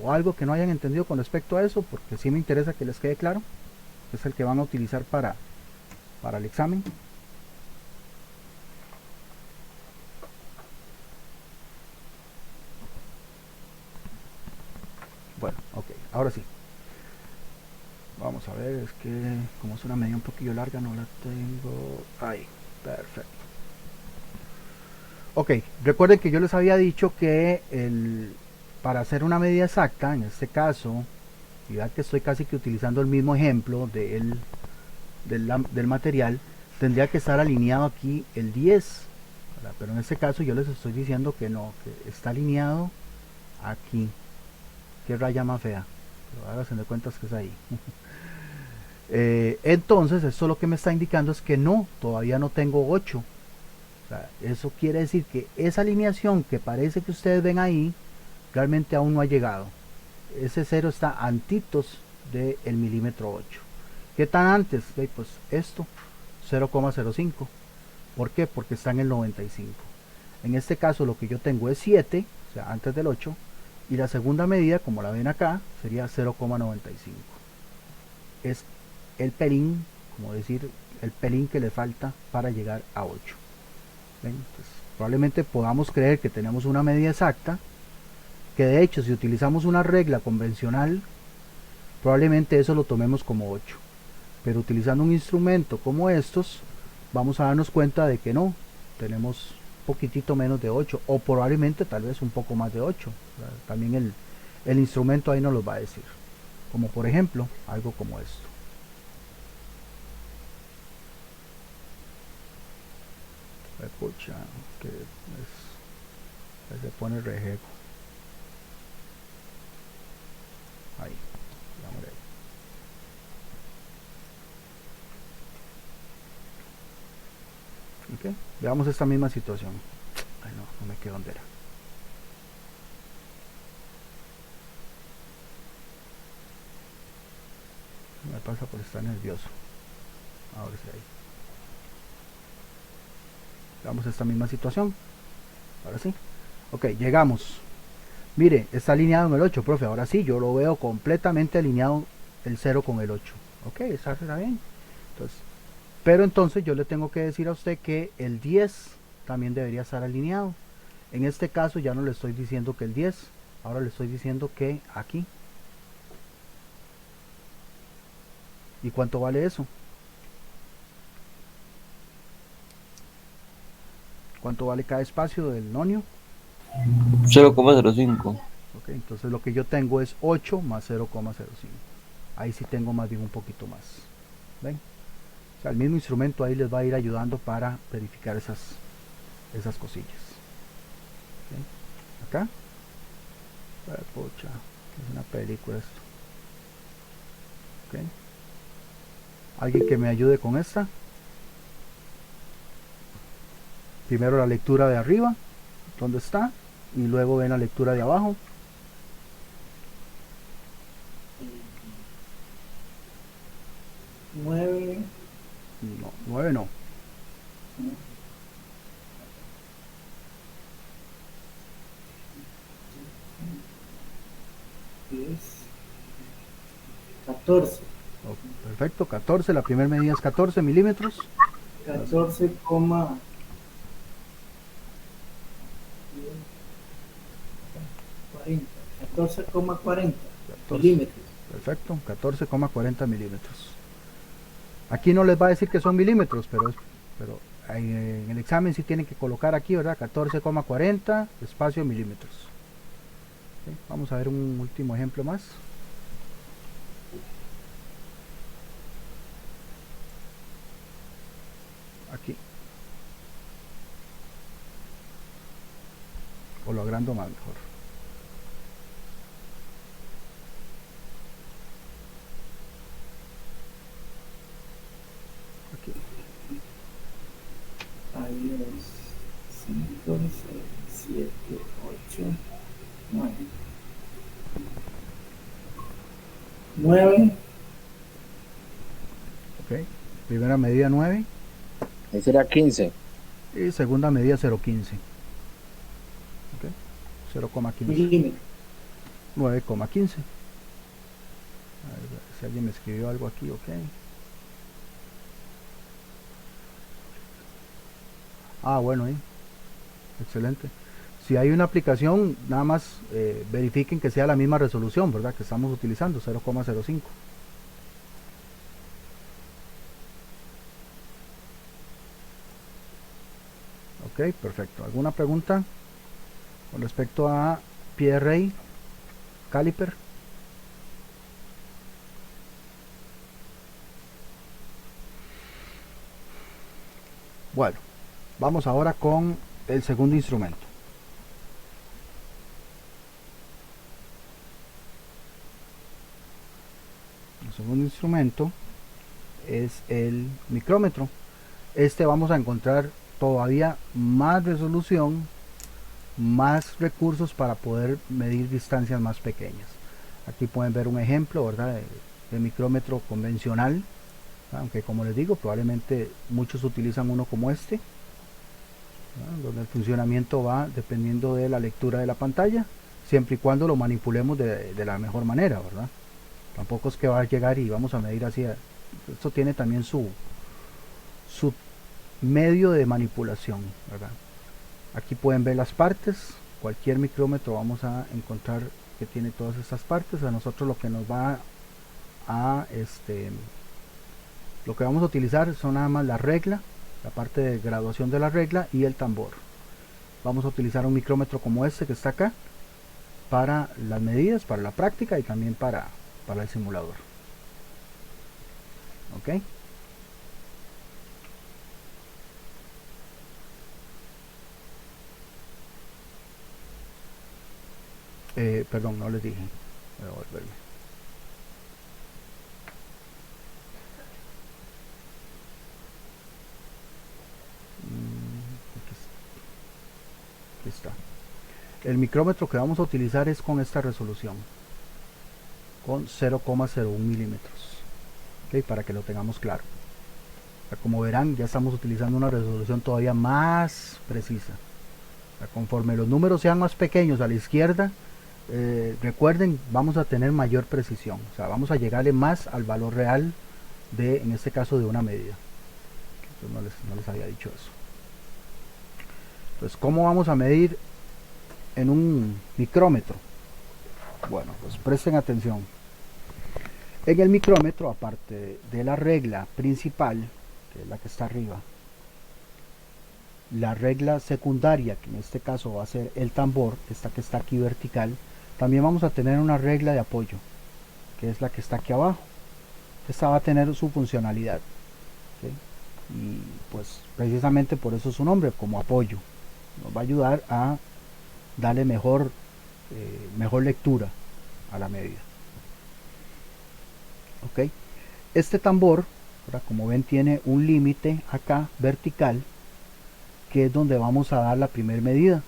¿O algo que no hayan entendido con respecto a eso? Porque sí me interesa que les quede claro. Es el que van a utilizar para el examen. Bueno, ok, ahora sí. Vamos a ver, es que como es una medida un poquillo larga no la tengo ahí. Perfecto. Ok, recuerden que yo les había dicho que para hacer una medida exacta, en este caso, y vean que estoy casi que utilizando el mismo ejemplo del material, tendría que estar alineado aquí el 10, ¿verdad? Pero en este caso yo les estoy diciendo que no, que está alineado aquí. Qué raya más fea, pero háganse de cuentas que es ahí. Entonces esto lo que me está indicando es que no, todavía no tengo 8. O sea, eso quiere decir que esa alineación que parece que ustedes ven ahí realmente aún no ha llegado. Ese 0 está antitos del milímetro 8. ¿Qué tan antes? Pues esto, 0,05. ¿Por qué? Porque está en el 95. En este caso lo que yo tengo es 7, o sea, antes del 8. Y la segunda medida, como la ven acá, sería 0,95. Es el pelín, como decir, el pelín que le falta para llegar a 8. ¿Ven? Entonces, probablemente podamos creer que tenemos una medida exacta, que de hecho si utilizamos una regla convencional, probablemente eso lo tomemos como 8. Pero utilizando un instrumento como estos, vamos a darnos cuenta de que no, tenemos poquitito menos de 8, o probablemente tal vez un poco más de 8. También el instrumento ahí nos lo va a decir. Como por ejemplo, algo como esto. Pucha, que se pone rejego. Ahí, vamos a ver. Okay. Veamos esta misma situación. Ay, no me quedo donde era. Me pasa por estar nervioso. Ahora sí ahí. Veamos esta misma situación. Ahora sí. Ok, llegamos. Mire, está alineado en el 8, profe. Ahora sí, yo lo veo completamente alineado el 0 con el 8. Ok, está bien. Entonces, pero entonces yo le tengo que decir a usted que el 10 también debería estar alineado. En este caso ya no le estoy diciendo que el 10, ahora le estoy diciendo que aquí. ¿Y cuánto vale eso? ¿Cuánto vale cada espacio del nonio? 0,05. Ok, entonces lo que yo tengo es 8 más 0,05. Ahí sí tengo más bien un poquito más. ¿Ven? O sea, el mismo instrumento ahí les va a ir ayudando para verificar esas cosillas. ¿Okay? Acá. Pucha, es una película esto. ¿Okay? ¿Alguien que me ayude con esta? Primero la lectura de arriba, ¿dónde está? y luego ven la lectura de abajo. Nueve. No, 9 no. Diez. 14. Oh, perfecto, 14, la primera medida es 14 milímetros. 14, 40. $14,40 milímetros. Perfecto, 14,40 milímetros. Aquí no les va a decir que son milímetros, pero en el examen sí tienen que colocar aquí, ¿verdad? 14,40 espacio milímetros. ¿Sí? Vamos a ver un último ejemplo más. Aquí. O lo agrando más mejor. Aquí. Ahí es 5, 6, 7, 8, 9. 9. Ok. Primera medida 9 Ahí sería 15. y segunda medida 0,15. Ok. 0,15. Milímetros. 9,15. A ver si alguien me escribió algo aquí, ok. Ah, bueno, excelente. Si hay una aplicación, nada más verifiquen que sea la misma resolución, ¿verdad? Que estamos utilizando, 0,05. Ok, perfecto. ¿Alguna pregunta con respecto a PRA, caliper? Bueno, vamos ahora con el segundo instrumento. El segundo instrumento es el micrómetro. Este vamos a encontrar todavía más resolución, más recursos para poder medir distancias más pequeñas. Aquí pueden ver un ejemplo, ¿verdad? De micrómetro convencional, aunque como les digo, probablemente muchos utilizan uno como este, donde el funcionamiento va dependiendo de la lectura de la pantalla, siempre y cuando lo manipulemos de la mejor manera, ¿verdad? Tampoco es que va a llegar y vamos a medir así. Esto tiene también su medio de manipulación, ¿verdad? Aquí pueden ver las partes. Cualquier micrómetro vamos a encontrar que tiene todas estas partes. A nosotros lo que nos va a lo que vamos a utilizar son nada más la regla, la parte de graduación de la regla y el tambor. Vamos a utilizar un micrómetro como este que está acá para las medidas, para la práctica y también para el simulador. Ok. Perdón, no les dije. Voy a volverme. Aquí está. El micrómetro que vamos a utilizar es con esta resolución, con 0,01 milímetros. Okay, para que lo tengamos claro. Como verán, ya estamos utilizando una resolución todavía más precisa. Conforme los números sean más pequeños a la izquierda, recuerden, vamos a tener mayor precisión. O sea, vamos a llegarle más al valor real de, en este caso, de una medida. Entonces no les había dicho eso. Entonces, ¿cómo vamos a medir en un micrómetro? Bueno, pues presten atención. En el micrómetro, aparte de la regla principal, que es la que está arriba, la regla secundaria, que en este caso va a ser el tambor, esta que está aquí vertical, también vamos a tener una regla de apoyo, que es la que está aquí abajo. Esta va a tener su funcionalidad, ¿sí? Y pues precisamente por eso su nombre, como apoyo. Nos va a ayudar a darle mejor lectura a la medida. Ok, este tambor, ¿verdad? Como ven, tiene un límite acá vertical, que es donde vamos a dar la primera medida.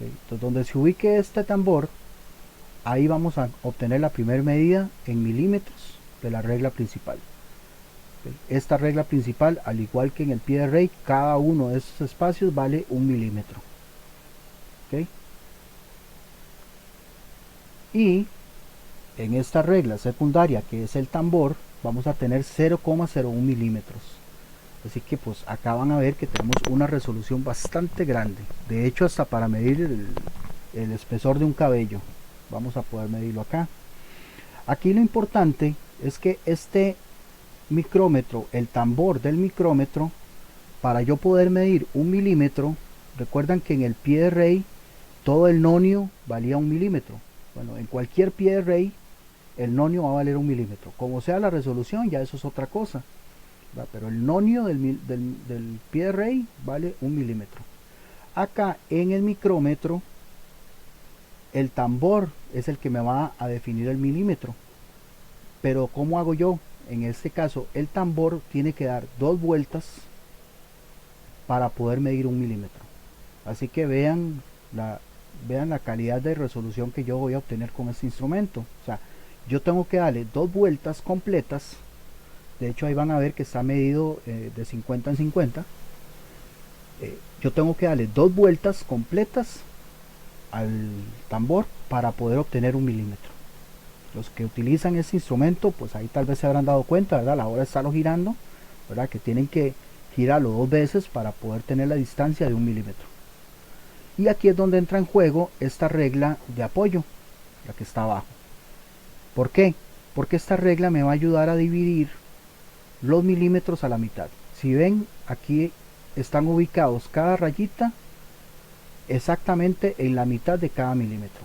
Entonces, donde se ubique este tambor, ahí vamos a obtener la primera medida en milímetros de la regla principal. Esta regla principal, al igual que en el pie de rey, cada uno de esos espacios vale 1 milímetro. Y en esta regla secundaria, que es el tambor, vamos a tener 0,01 milímetros. Así que pues acá van a ver que tenemos una resolución bastante grande. De hecho, hasta para medir el espesor de un cabello vamos a poder medirlo acá. Aquí lo importante es que este micrómetro, el tambor del micrómetro, para yo poder medir 1 milímetro, recuerdan que en el pie de rey todo el nonio valía 1 milímetro. Bueno, en cualquier pie de rey el nonio va a valer 1 milímetro. Como sea la resolución, ya eso es otra cosa, ¿verdad? Pero el nonio del pie de rey vale 1 milímetro. Acá en el micrómetro, el tambor es el que me va a definir el milímetro. Pero ¿cómo hago yo? En este caso, el tambor tiene que dar 2 vueltas para poder medir 1 milímetro. Así que vean la calidad de resolución que yo voy a obtener con este instrumento. O sea, yo tengo que darle 2 vueltas completas. De hecho, ahí van a ver que está medido de 50 en 50. Yo tengo que darle 2 vueltas completas al tambor para poder obtener 1 milímetro. Los que utilizan este instrumento, pues ahí tal vez se habrán dado cuenta, ¿verdad? A la hora de estarlo girando, ¿verdad? Que tienen que girarlo 2 veces para poder tener la distancia de 1 milímetro. Y aquí es donde entra en juego esta regla de apoyo, la que está abajo. ¿Por qué? Porque esta regla me va a ayudar a dividir los milímetros a la mitad. Si ven, aquí están ubicados cada rayita exactamente en la mitad de cada milímetro.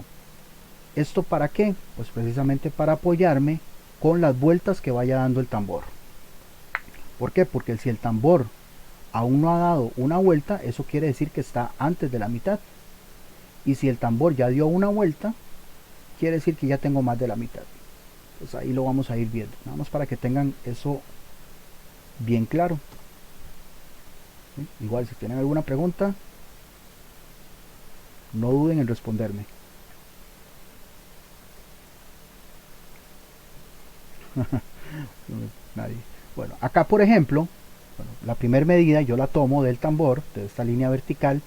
¿Esto para qué? Pues precisamente para apoyarme con las vueltas que vaya dando el tambor. ¿Por qué? Porque si el tambor aún no ha dado una vuelta, eso quiere decir que está antes de la mitad. Y si el tambor ya dio una vuelta, quiere decir que ya tengo más de la mitad. Pues ahí lo vamos a ir viendo, nada más para que tengan eso bien claro. ¿Sí? Igual si tienen alguna pregunta, no duden en responderme. Nadie. Bueno, acá por ejemplo, la primera medida yo la tomo del tambor, de esta línea vertical,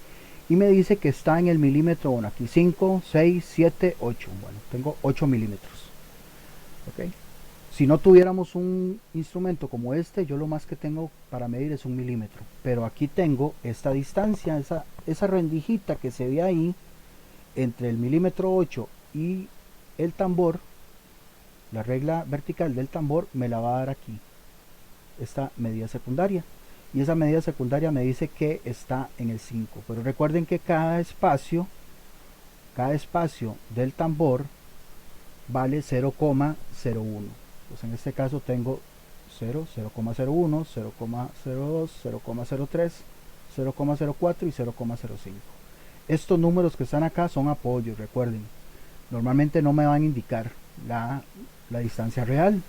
y me dice que está en el milímetro, bueno, aquí 5, 6, 7, 8. Bueno, tengo 8 milímetros. ¿Ok? Si no tuviéramos un instrumento como este, yo lo más que tengo para medir es 1 milímetro. Pero aquí tengo esta distancia, esa rendijita que se ve ahí, entre el milímetro 8 y el tambor. La regla vertical del tambor me la va a dar aquí, esta medida secundaria, y esa medida secundaria me dice que está en el 5. Pero recuerden que cada espacio del tambor vale 0,01. Pues en este caso tengo 0, 0,01, 0,02, 0,03, 0,04 y 0,05. Estos números que están acá son apoyos, recuerden. Normalmente no me van a indicar la distancia real.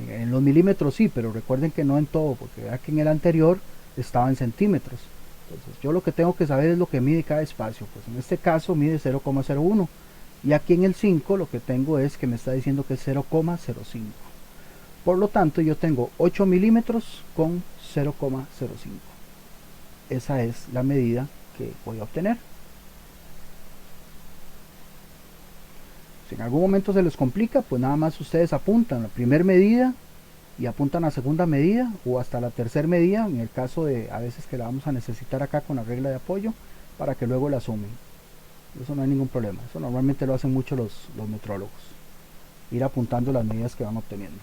En los milímetros sí, pero recuerden que no en todo, porque vean que en el anterior estaba en centímetros. Entonces yo lo que tengo que saber es lo que mide cada espacio. Pues en este caso mide 0,01, y aquí en el 5 lo que tengo es que me está diciendo que es 0,05. Por lo tanto yo tengo 8 milímetros con 0,05. Esa es la medida que voy a obtener. Si en algún momento se les complica, pues nada más ustedes apuntan la primera medida y apuntan la segunda medida o hasta la tercera medida, en el caso de a veces que la vamos a necesitar acá con la regla de apoyo, para que luego la sumen. Eso no hay ningún problema. Eso normalmente lo hacen mucho los metrólogos, ir apuntando las medidas que van obteniendo.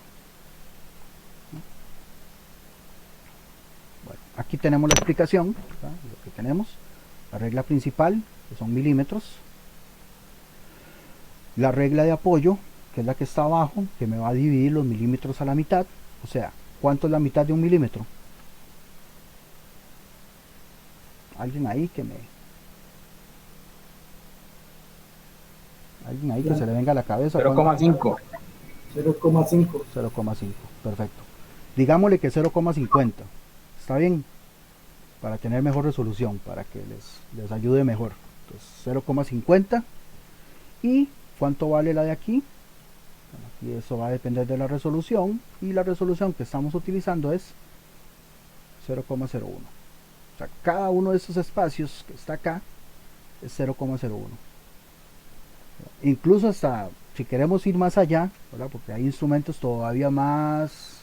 Bueno, aquí tenemos la explicación, ¿verdad? Lo que tenemos, la regla principal, que son milímetros, la regla de apoyo, que es la que está abajo, que me va a dividir los milímetros a la mitad. O sea, ¿cuánto es la mitad de 1 milímetro? Alguien ahí que se le venga a la cabeza. 0,5. 0,5. 0,5, perfecto. Digámosle que 0,50. ¿Está bien? Para tener mejor resolución, para que les ayude mejor. Entonces 0,50. ¿Y cuánto vale la de aquí? Bueno, aquí eso va a depender de la resolución, y la resolución que estamos utilizando es 0,01. O sea, cada uno de esos espacios que está acá es 0,01. Incluso hasta si queremos ir más allá, ¿verdad? Porque hay instrumentos todavía más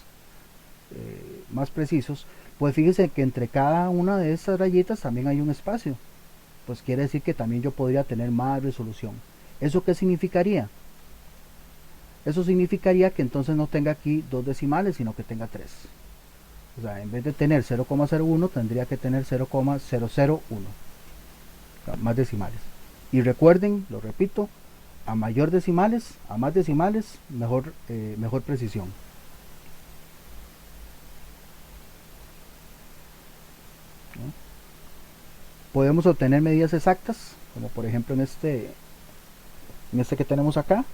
precisos, pues fíjense que entre cada una de estas rayitas también hay un espacio. Pues quiere decir que también yo podría tener más resolución. ¿Eso qué significaría? Eso significaría que entonces no tenga aquí 2 decimales, sino que tenga 3. O sea, en vez de tener 0,01 tendría que tener 0,001. O sea, más decimales. Y recuerden, lo repito, a más decimales, mejor precisión. ¿No? Podemos obtener medidas exactas, como por ejemplo en este que tenemos acá,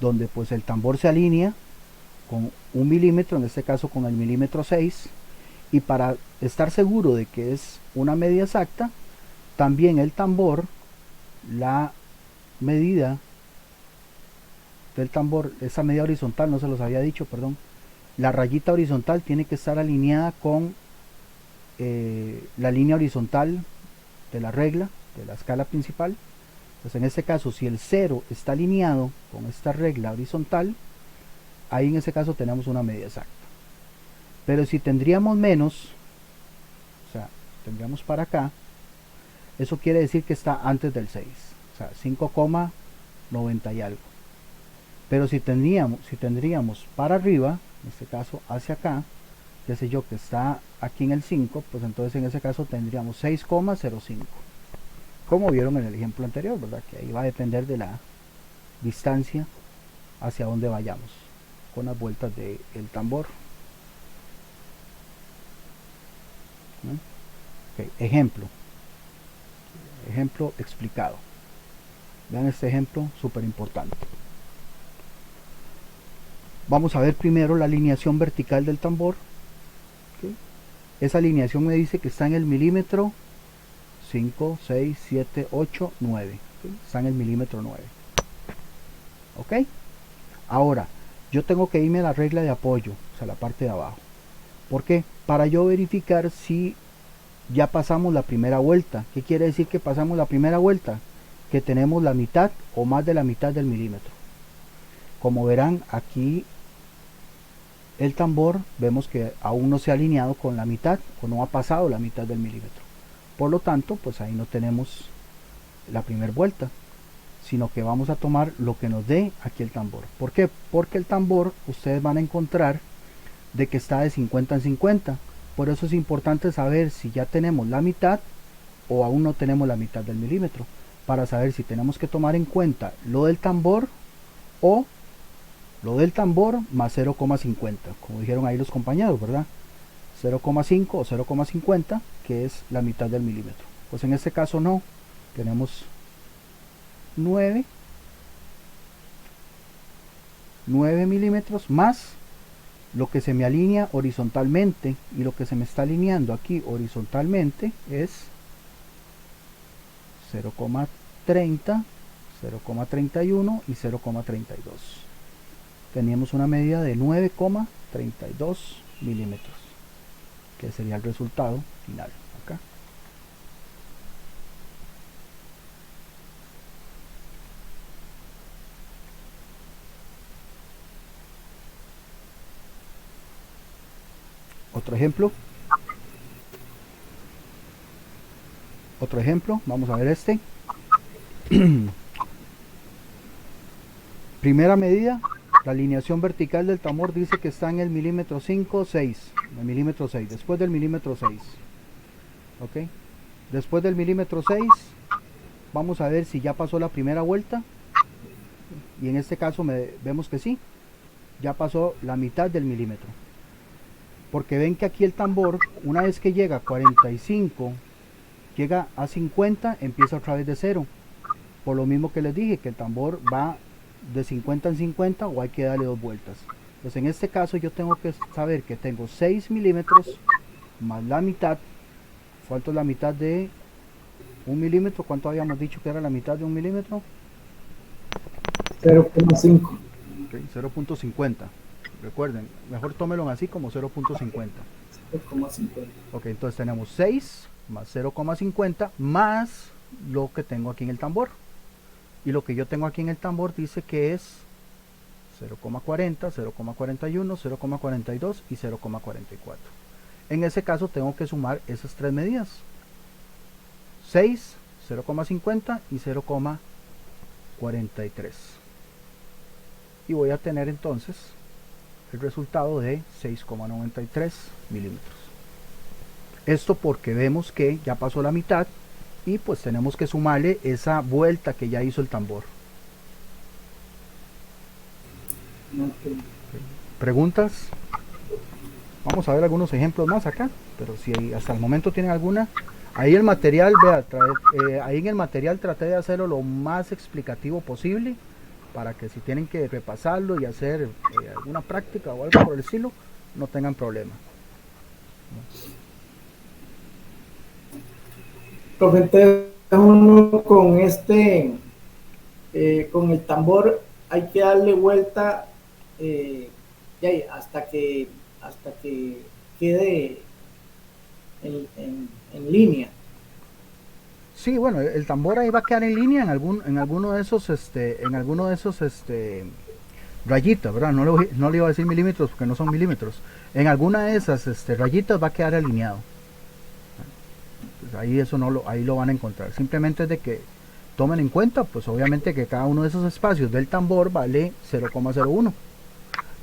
donde pues el tambor se alinea con 1 milímetro, en este caso con el milímetro 6, y para estar seguro de que es una medida exacta, también el tambor, la medida del tambor, esa medida horizontal, no se los había dicho, perdón, la rayita horizontal tiene que estar alineada con la línea horizontal de la regla, de la escala principal. Pues en este caso, si el 0 está alineado con esta regla horizontal, ahí en ese caso tenemos una medida exacta. Pero si tendríamos menos, o sea, tendríamos para acá, eso quiere decir que está antes del 6, o sea, 5,90 y algo. Pero si tendríamos para arriba, en este caso hacia acá, qué sé yo, que está aquí en el 5, pues entonces en ese caso tendríamos 6,05. Como vieron en el ejemplo anterior, ¿verdad? Que ahí va a depender de la distancia hacia donde vayamos con las vueltas del tambor. ¿No? Okay, ejemplo explicado. Vean este ejemplo súper importante. Vamos a ver primero la alineación vertical del tambor. Okay. Esa alineación me dice que está en el milímetro 5, 6, 7, 8, 9. ¿Okay? Está en el milímetro 9. Ok. Ahora, yo tengo que irme a la regla de apoyo, o sea, la parte de abajo. ¿Por qué? Para yo verificar si ya pasamos la primera vuelta. ¿Qué quiere decir que pasamos la primera vuelta? Que tenemos la mitad o más de la mitad del milímetro. Como verán, aquí el tambor vemos que aún no se ha alineado con la mitad o no ha pasado la mitad del milímetro. Por lo tanto, pues ahí no tenemos la primera vuelta, sino que vamos a tomar lo que nos dé aquí el tambor. ¿Por qué? Porque el tambor ustedes van a encontrar de que está de 50 en 50. Por eso es importante saber si ya tenemos la mitad o aún no tenemos la mitad del milímetro, para saber si tenemos que tomar en cuenta lo del tambor o lo del tambor más 0,50, como dijeron ahí los compañeros, ¿verdad? 0,5 o 0,50, que es la mitad del milímetro. Pues en este caso no, tenemos 9 milímetros más lo que se me alinea horizontalmente, y lo que se me está alineando aquí horizontalmente es 0,30, 0,31 y 0,32. Teníamos una medida de 9,32 milímetros, que sería el resultado final acá. Otro ejemplo, vamos a ver este. Primera medida, la alineación vertical del tambor dice que está en el milímetro 5, 6, el milímetro 6, después del milímetro 6. Ok, después del milímetro 6, vamos a ver si ya pasó la primera vuelta, y en este caso vemos que sí, ya pasó la mitad del milímetro. Porque ven que aquí el tambor, una vez que llega a 45, llega a 50, empieza otra vez de 0. Por lo mismo que les dije, que el tambor va de 50 en 50 o hay que darle 2 vueltas. Pues en este caso yo tengo que saber que tengo 6 milímetros más la mitad. ¿Cuánto es la mitad de Un milímetro, ¿cuánto habíamos dicho que era la mitad de un milímetro? 0,5. Ok, 0.50. Recuerden, mejor tómelo así como 0.50. 0,50. Ok, entonces tenemos 6 más 0,50 más lo que tengo aquí en el tambor. Y lo que yo tengo aquí en el tambor dice que es 0,40, 0,41, 0,42 y 0,44. En ese caso tengo que sumar esas tres medidas. 6, 0,50 y 0,43. Y voy a tener entonces el resultado de 6,93 milímetros. Esto porque vemos que ya pasó la mitad y pues tenemos que sumarle esa vuelta que ya hizo el tambor. Ok. ¿Preguntas? Vamos a ver algunos ejemplos más acá, pero si hasta el momento tienen alguna. Ahí el material, vea, ahí en el material traté de hacerlo lo más explicativo posible para que si tienen que repasarlo y hacer alguna práctica o algo por el estilo, no tengan problema. Profe, entonces uno con con el tambor hay que darle vuelta hasta que quede en línea. Sí, bueno, el tambor ahí va a quedar en línea en alguno de esos rayitas, ¿verdad? No le iba a decir milímetros porque no son milímetros. En alguna de esas rayitas va a quedar alineado. Pues ahí ahí lo van a encontrar. Simplemente es de que tomen en cuenta, pues obviamente que cada uno de esos espacios del tambor vale 0,01.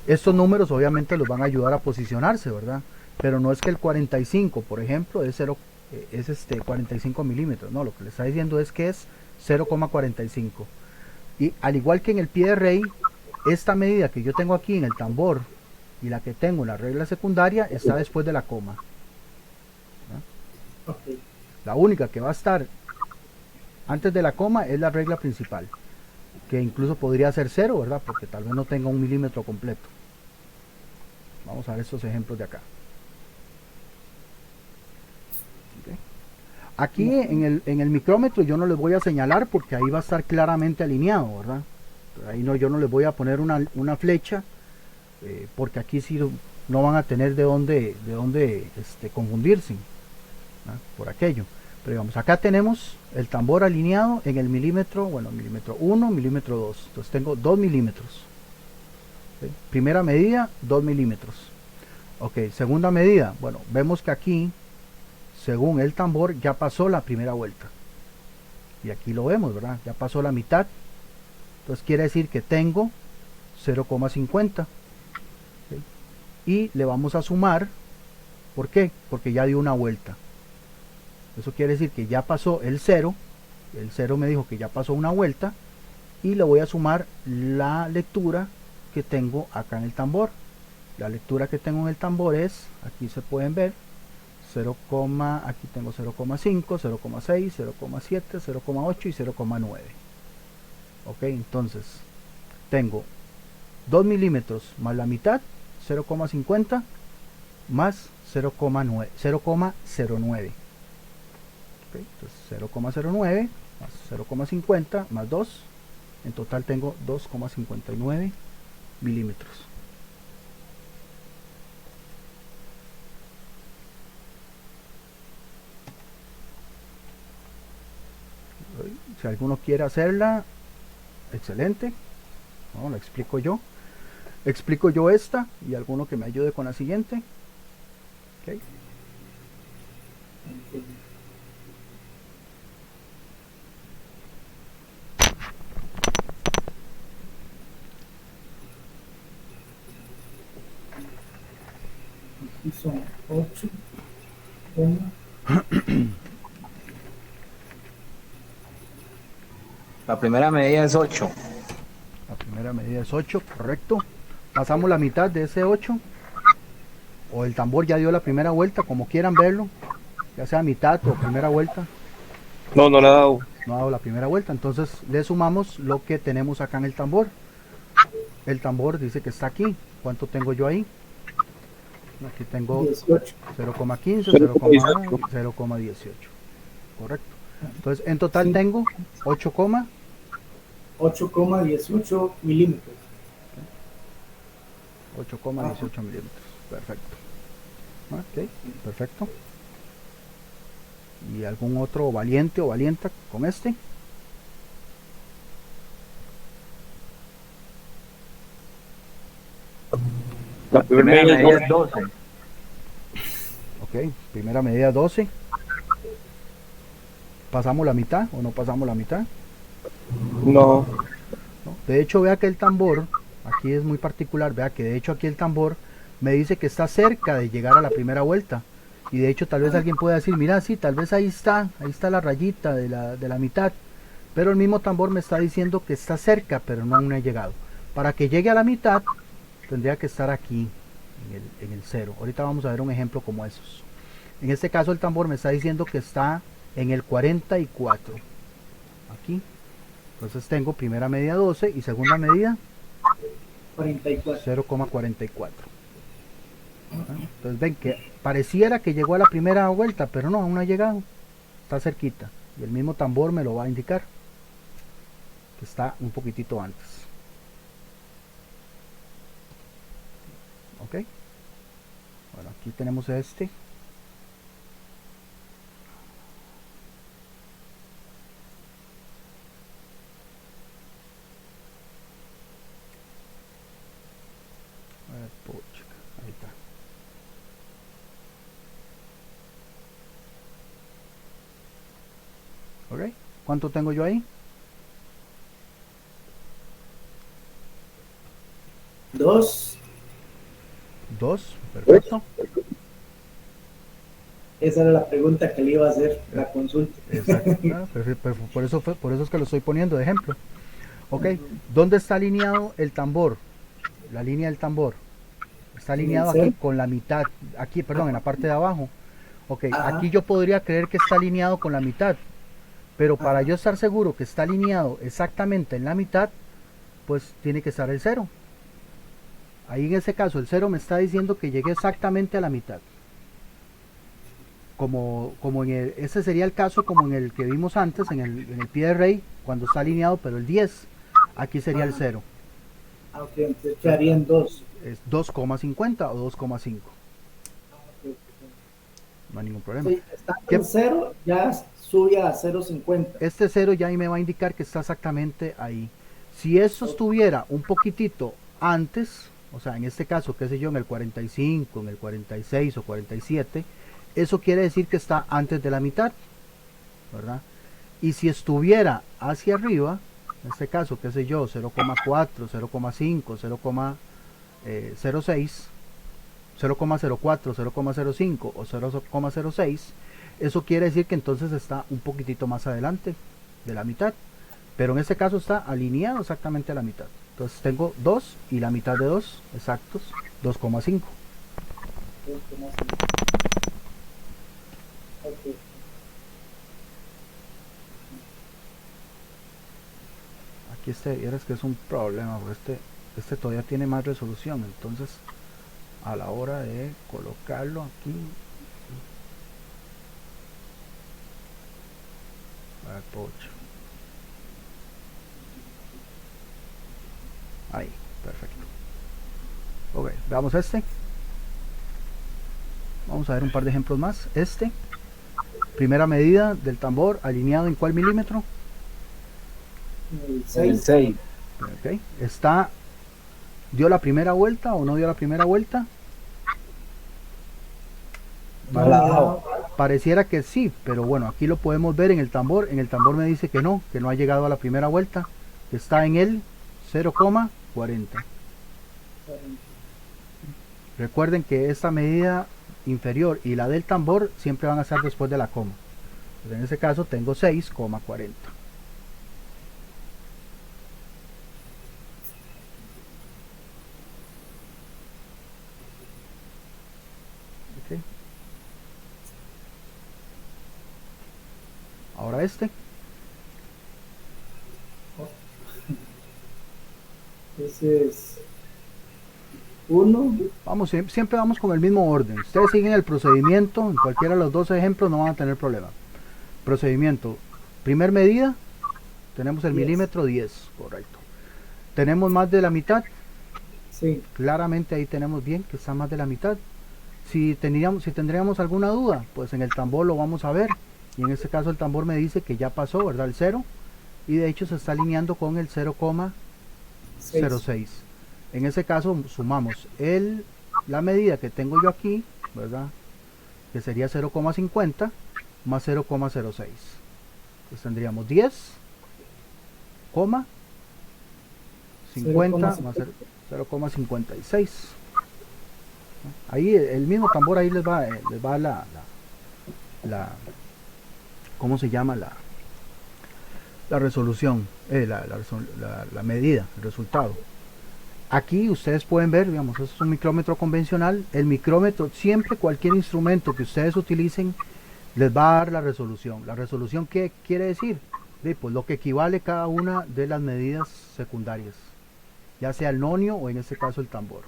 Estos números obviamente los van a ayudar a posicionarse, ¿verdad? Pero no es que el 45, por ejemplo, es 45 milímetros. No, lo que le está diciendo es que es 0,45. Y al igual que en el pie de rey, esta medida que yo tengo aquí en el tambor y la que tengo en la regla secundaria está después de la coma. ¿No? Okay. La única que va a estar antes de la coma es la regla principal, que incluso podría ser 0, ¿verdad? Porque tal vez no tenga un milímetro completo. Vamos a ver estos ejemplos de acá. Okay. Aquí en el micrómetro yo no les voy a señalar porque ahí va a estar claramente alineado, ¿verdad? Ahí no, yo no les voy a poner una flecha porque aquí sí no van a tener de dónde confundirse, ¿no? Por aquello. Pero digamos, acá tenemos el tambor alineado en el milímetro, bueno, milímetro 1, milímetro 2. Entonces tengo 2 milímetros. ¿Sí? Primera medida, 2 milímetros. Ok, segunda medida. Bueno, vemos que aquí, según el tambor, ya pasó la primera vuelta. Y aquí lo vemos, ¿verdad? Ya pasó la mitad. Entonces quiere decir que tengo 0,50. ¿Sí? Y le vamos a sumar. ¿Por qué? Porque ya dio una vuelta. Eso quiere decir que ya pasó el 0. El 0 me dijo que ya pasó una vuelta. Y le voy a sumar la lectura que tengo acá en el tambor. La lectura que tengo en el tambor es, aquí se pueden ver, 0, aquí tengo 0,5, 0,6, 0,7, 0,8 y 0,9. Ok, entonces tengo 2 milímetros más la mitad, 0,50 más 0,09. Okay, entonces 0,09 más 0,50 más 2, en total tengo 2,59 milímetros. Si alguno quiere hacerla, excelente. No, la explico yo. Explico yo esta y alguno que me ayude con la siguiente. Okay. Aquí son 8. 1. La primera medida es 8. La primera medida es 8, correcto. Pasamos la mitad de ese 8. O el tambor ya dio la primera vuelta, como quieran verlo. Ya sea mitad o primera vuelta. No, no le ha dado. No ha dado la primera vuelta. Entonces le sumamos lo que tenemos acá en el tambor. El tambor dice que está aquí. ¿Cuánto tengo yo ahí? Aquí tengo 0,15, 0,18. Correcto. Entonces, en total Sí. tengo 8,18 milímetros. 8,18 milímetros. Perfecto. Ok, perfecto. ¿Y algún otro valiente o valienta con este? La primera Primera medida es medida es 12. 12. Ok, primera medida 12. ¿Pasamos la mitad o no pasamos la mitad? No. ¿No? De hecho, vea que el tambor, aquí es muy particular, vea que de hecho aquí el tambor me dice que está cerca de llegar a la primera vuelta. Y de hecho tal vez alguien pueda decir, mira, sí, tal vez ahí está la rayita de la mitad. Pero el mismo tambor me está diciendo que está cerca, pero no aún ha llegado. Para que llegue a la mitad, tendría que estar aquí, en el cero. Ahorita vamos a ver un ejemplo como esos. En este caso el tambor me está diciendo que está en el 44. Aquí. Entonces tengo primera medida 12 y segunda medida 44. 0,44. Entonces ven que pareciera que llegó a la primera vuelta, pero no, aún no ha llegado. Está cerquita. Y el mismo tambor me lo va a indicar que está un poquitito antes. Ok. Bueno, aquí tenemos este. Puchica, ahí está. Ok. ¿Cuánto tengo yo ahí? 2. 2. Perfecto. Esa era la pregunta que le iba a hacer, la consulta. Exacto. Por eso es que lo estoy poniendo de ejemplo. Ok. ¿Dónde está alineado el tambor? La línea del tambor. Está En el alineado aquí cero. con la mitad. Aquí, perdón, en la parte de abajo. Ok. Ajá. Aquí yo podría creer que está alineado con la mitad. Pero para Ajá. yo estar seguro que está alineado exactamente en la mitad, pues tiene que estar el cero. Ahí en ese caso el cero me está diciendo que llegué exactamente a la mitad. Como ese sería el caso como en el que vimos antes, en el pie de rey, cuando está alineado, pero el 10, aquí sería el Ajá. 0. Aunque entonces quedarían 2. Es 2,50 o 2,5. No hay ningún problema. Sí, estando ¿Qué? en 0, ya sube a 0,50. Este 0 ya ahí me va a indicar que está exactamente ahí. Si eso estuviera un poquitito antes, o sea, en este caso, qué sé yo, en el 45, en el 46 o 47, eso quiere decir que está antes de la mitad, ¿verdad? Y si estuviera hacia arriba, en este caso, qué sé yo, 0,4, 0,5, 0,06, 0,04, 0,05 o 0,06, eso quiere decir que entonces está un poquitito más adelante de la mitad. Pero en este caso está alineado exactamente a la mitad. Entonces tengo 2 y la mitad de 2, exactos, 2,5. Ok. Aquí vieras que es un problema, porque este todavía tiene más resolución. Entonces, a la hora de colocarlo aquí, ahí, perfecto. Ok, veamos este. Vamos a ver un par de ejemplos más. Este, primera medida del tambor, alineado en cuál milímetro. El El 6. 6. Ok, ¿dio la primera vuelta o no dio la primera vuelta? No la ha dado. Pareciera que sí, pero bueno, aquí lo podemos ver en el tambor. En el tambor me dice que no ha llegado a la primera vuelta, que está en el 0,40. Recuerden que esta medida inferior y la del tambor siempre van a estar después de la coma. Pues en este caso tengo 6,40. Okay. Ahora este. Ese es 1. Siempre vamos con el mismo orden. Ustedes siguen el procedimiento, en cualquiera de los dos ejemplos no van a tener problema. Procedimiento, Primer medida, tenemos el 10. milímetro 10, correcto. Tenemos más de la mitad, Sí. claramente ahí tenemos bien que está más de la mitad. Si tendríamos alguna duda, pues en el tambor lo vamos a ver. Y en este caso el tambor me dice que ya pasó, ¿verdad? El 0. Y de hecho se está alineando con el 0,06. En ese caso sumamos la medida que tengo yo aquí, ¿verdad? Que sería 0,50 más 0,06. Entonces tendríamos 10, 50 más 0,56. Ahí el mismo tambor ahí les va la ¿cómo se llama? La resolución, la medida, el resultado. Aquí ustedes pueden ver, digamos, esto es un micrómetro convencional. El micrómetro, siempre cualquier instrumento que ustedes utilicen, les va a dar la resolución. ¿La resolución qué quiere decir? Pues lo que equivale cada una de las medidas secundarias, ya sea el nonio o en este caso el tambor.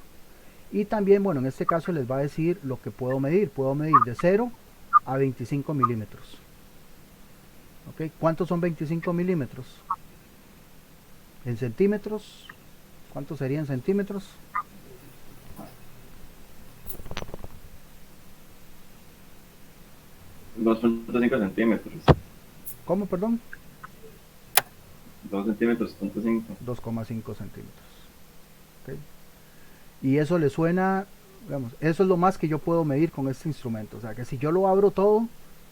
Y también, bueno, en este caso les va a decir lo que puedo medir. Puedo medir de 0 a 25 milímetros. ¿Ok? ¿Cuántos son 25 milímetros? En centímetros. ¿Cuántos serían centímetros? centímetros. ¿Cómo, perdón? 2 centímetros, 2,5 centímetros. ¿Ok? Y eso le suena, digamos, eso es lo más que yo puedo medir con este instrumento. O sea que si yo lo abro todo,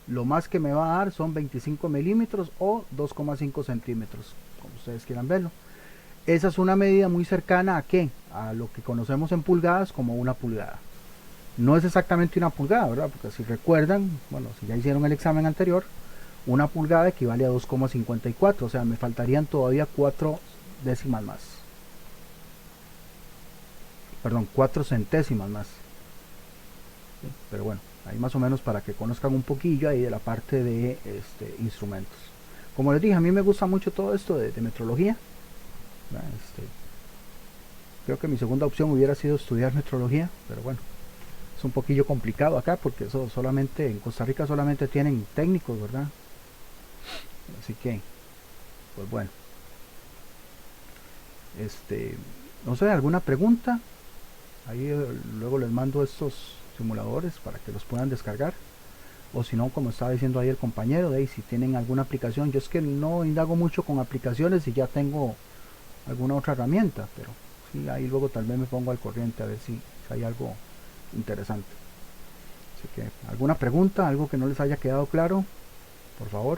lo más que me va a dar son 25 milímetros o 2,5 centímetros, como ustedes quieran verlo. Esa es una medida muy cercana a ¿qué? A lo que conocemos en pulgadas como una pulgada. No es exactamente una pulgada, ¿verdad? Porque si recuerdan, bueno, si ya hicieron el examen anterior, una pulgada equivale a 2,54, o sea, me faltarían todavía 4 décimas más. Perdón, 4 centésimas más. ¿Sí? Pero bueno, ahí más o menos para que conozcan un poquillo ahí de la parte de instrumentos. Como les dije, a mí me gusta mucho todo esto de metrología. Creo que mi segunda opción hubiera sido estudiar metrología, pero bueno, es un poquillo complicado acá porque eso solamente en Costa Rica solamente tienen técnicos, ¿verdad? Así que, pues bueno, no sé, ¿alguna pregunta? Ahí luego les mando estos simuladores para que los puedan descargar, o si no, como estaba diciendo ahí el compañero, de ahí si tienen alguna aplicación. Yo es que no indago mucho con aplicaciones y ya tengo alguna otra herramienta, pero sí, ahí luego tal vez me pongo al corriente a ver si hay algo interesante. Así que, ¿alguna pregunta? ¿Algo que no les haya quedado claro? Por favor.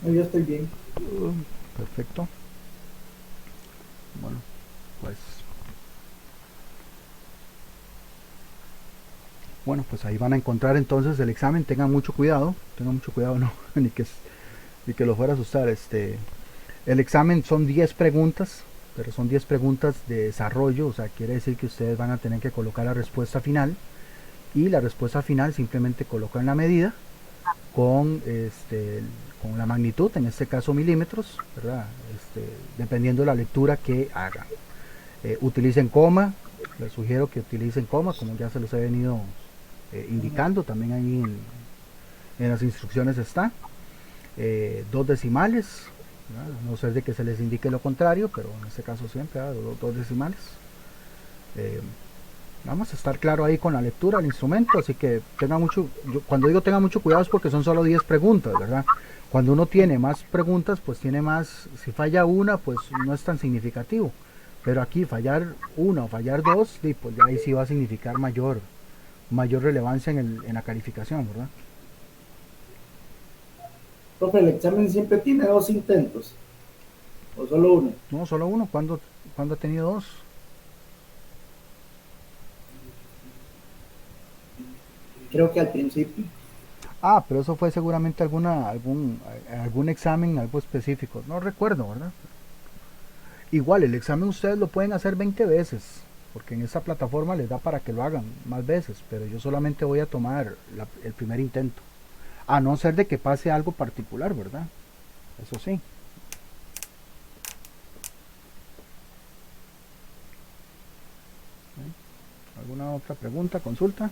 Yo estoy bien. Perfecto. Bueno, pues ahí van a encontrar entonces el examen. Tengan mucho cuidado, no, ni que lo fuera a asustar. El examen son 10 preguntas, pero son 10 preguntas de desarrollo, o sea, quiere decir que ustedes van a tener que colocar la respuesta final, y la respuesta final simplemente colocan la medida con la magnitud, en este caso milímetros, ¿verdad? Dependiendo de la lectura que hagan. Utilicen coma, les sugiero que utilicen coma, como ya se los he venido indicando, también ahí en las instrucciones está. 2 decimales, ¿verdad? A no ser de que se les indique lo contrario, pero en este caso siempre, 2 decimales. Vamos a estar claro ahí con la lectura del instrumento, así que tenga mucho, cuando digo tenga mucho cuidado es porque son solo 10 preguntas, ¿verdad? Cuando uno tiene más preguntas, pues tiene más, si falla una, pues no es tan significativo, pero aquí fallar una o fallar dos, pues ya ahí sí va a significar mayor relevancia en la calificación, ¿verdad? Profe, el examen siempre tiene 2 intentos, o solo uno. No, solo uno. ¿Cuándo ha tenido 2? Creo que al principio. Ah, pero eso fue seguramente algún examen, algo específico. No recuerdo, ¿verdad? Igual, el examen ustedes lo pueden hacer 20 veces, porque en esa plataforma les da para que lo hagan más veces, pero yo solamente voy a tomar el primer intento. A no ser de que pase algo particular, ¿verdad? Eso sí. ¿Alguna otra pregunta, consulta?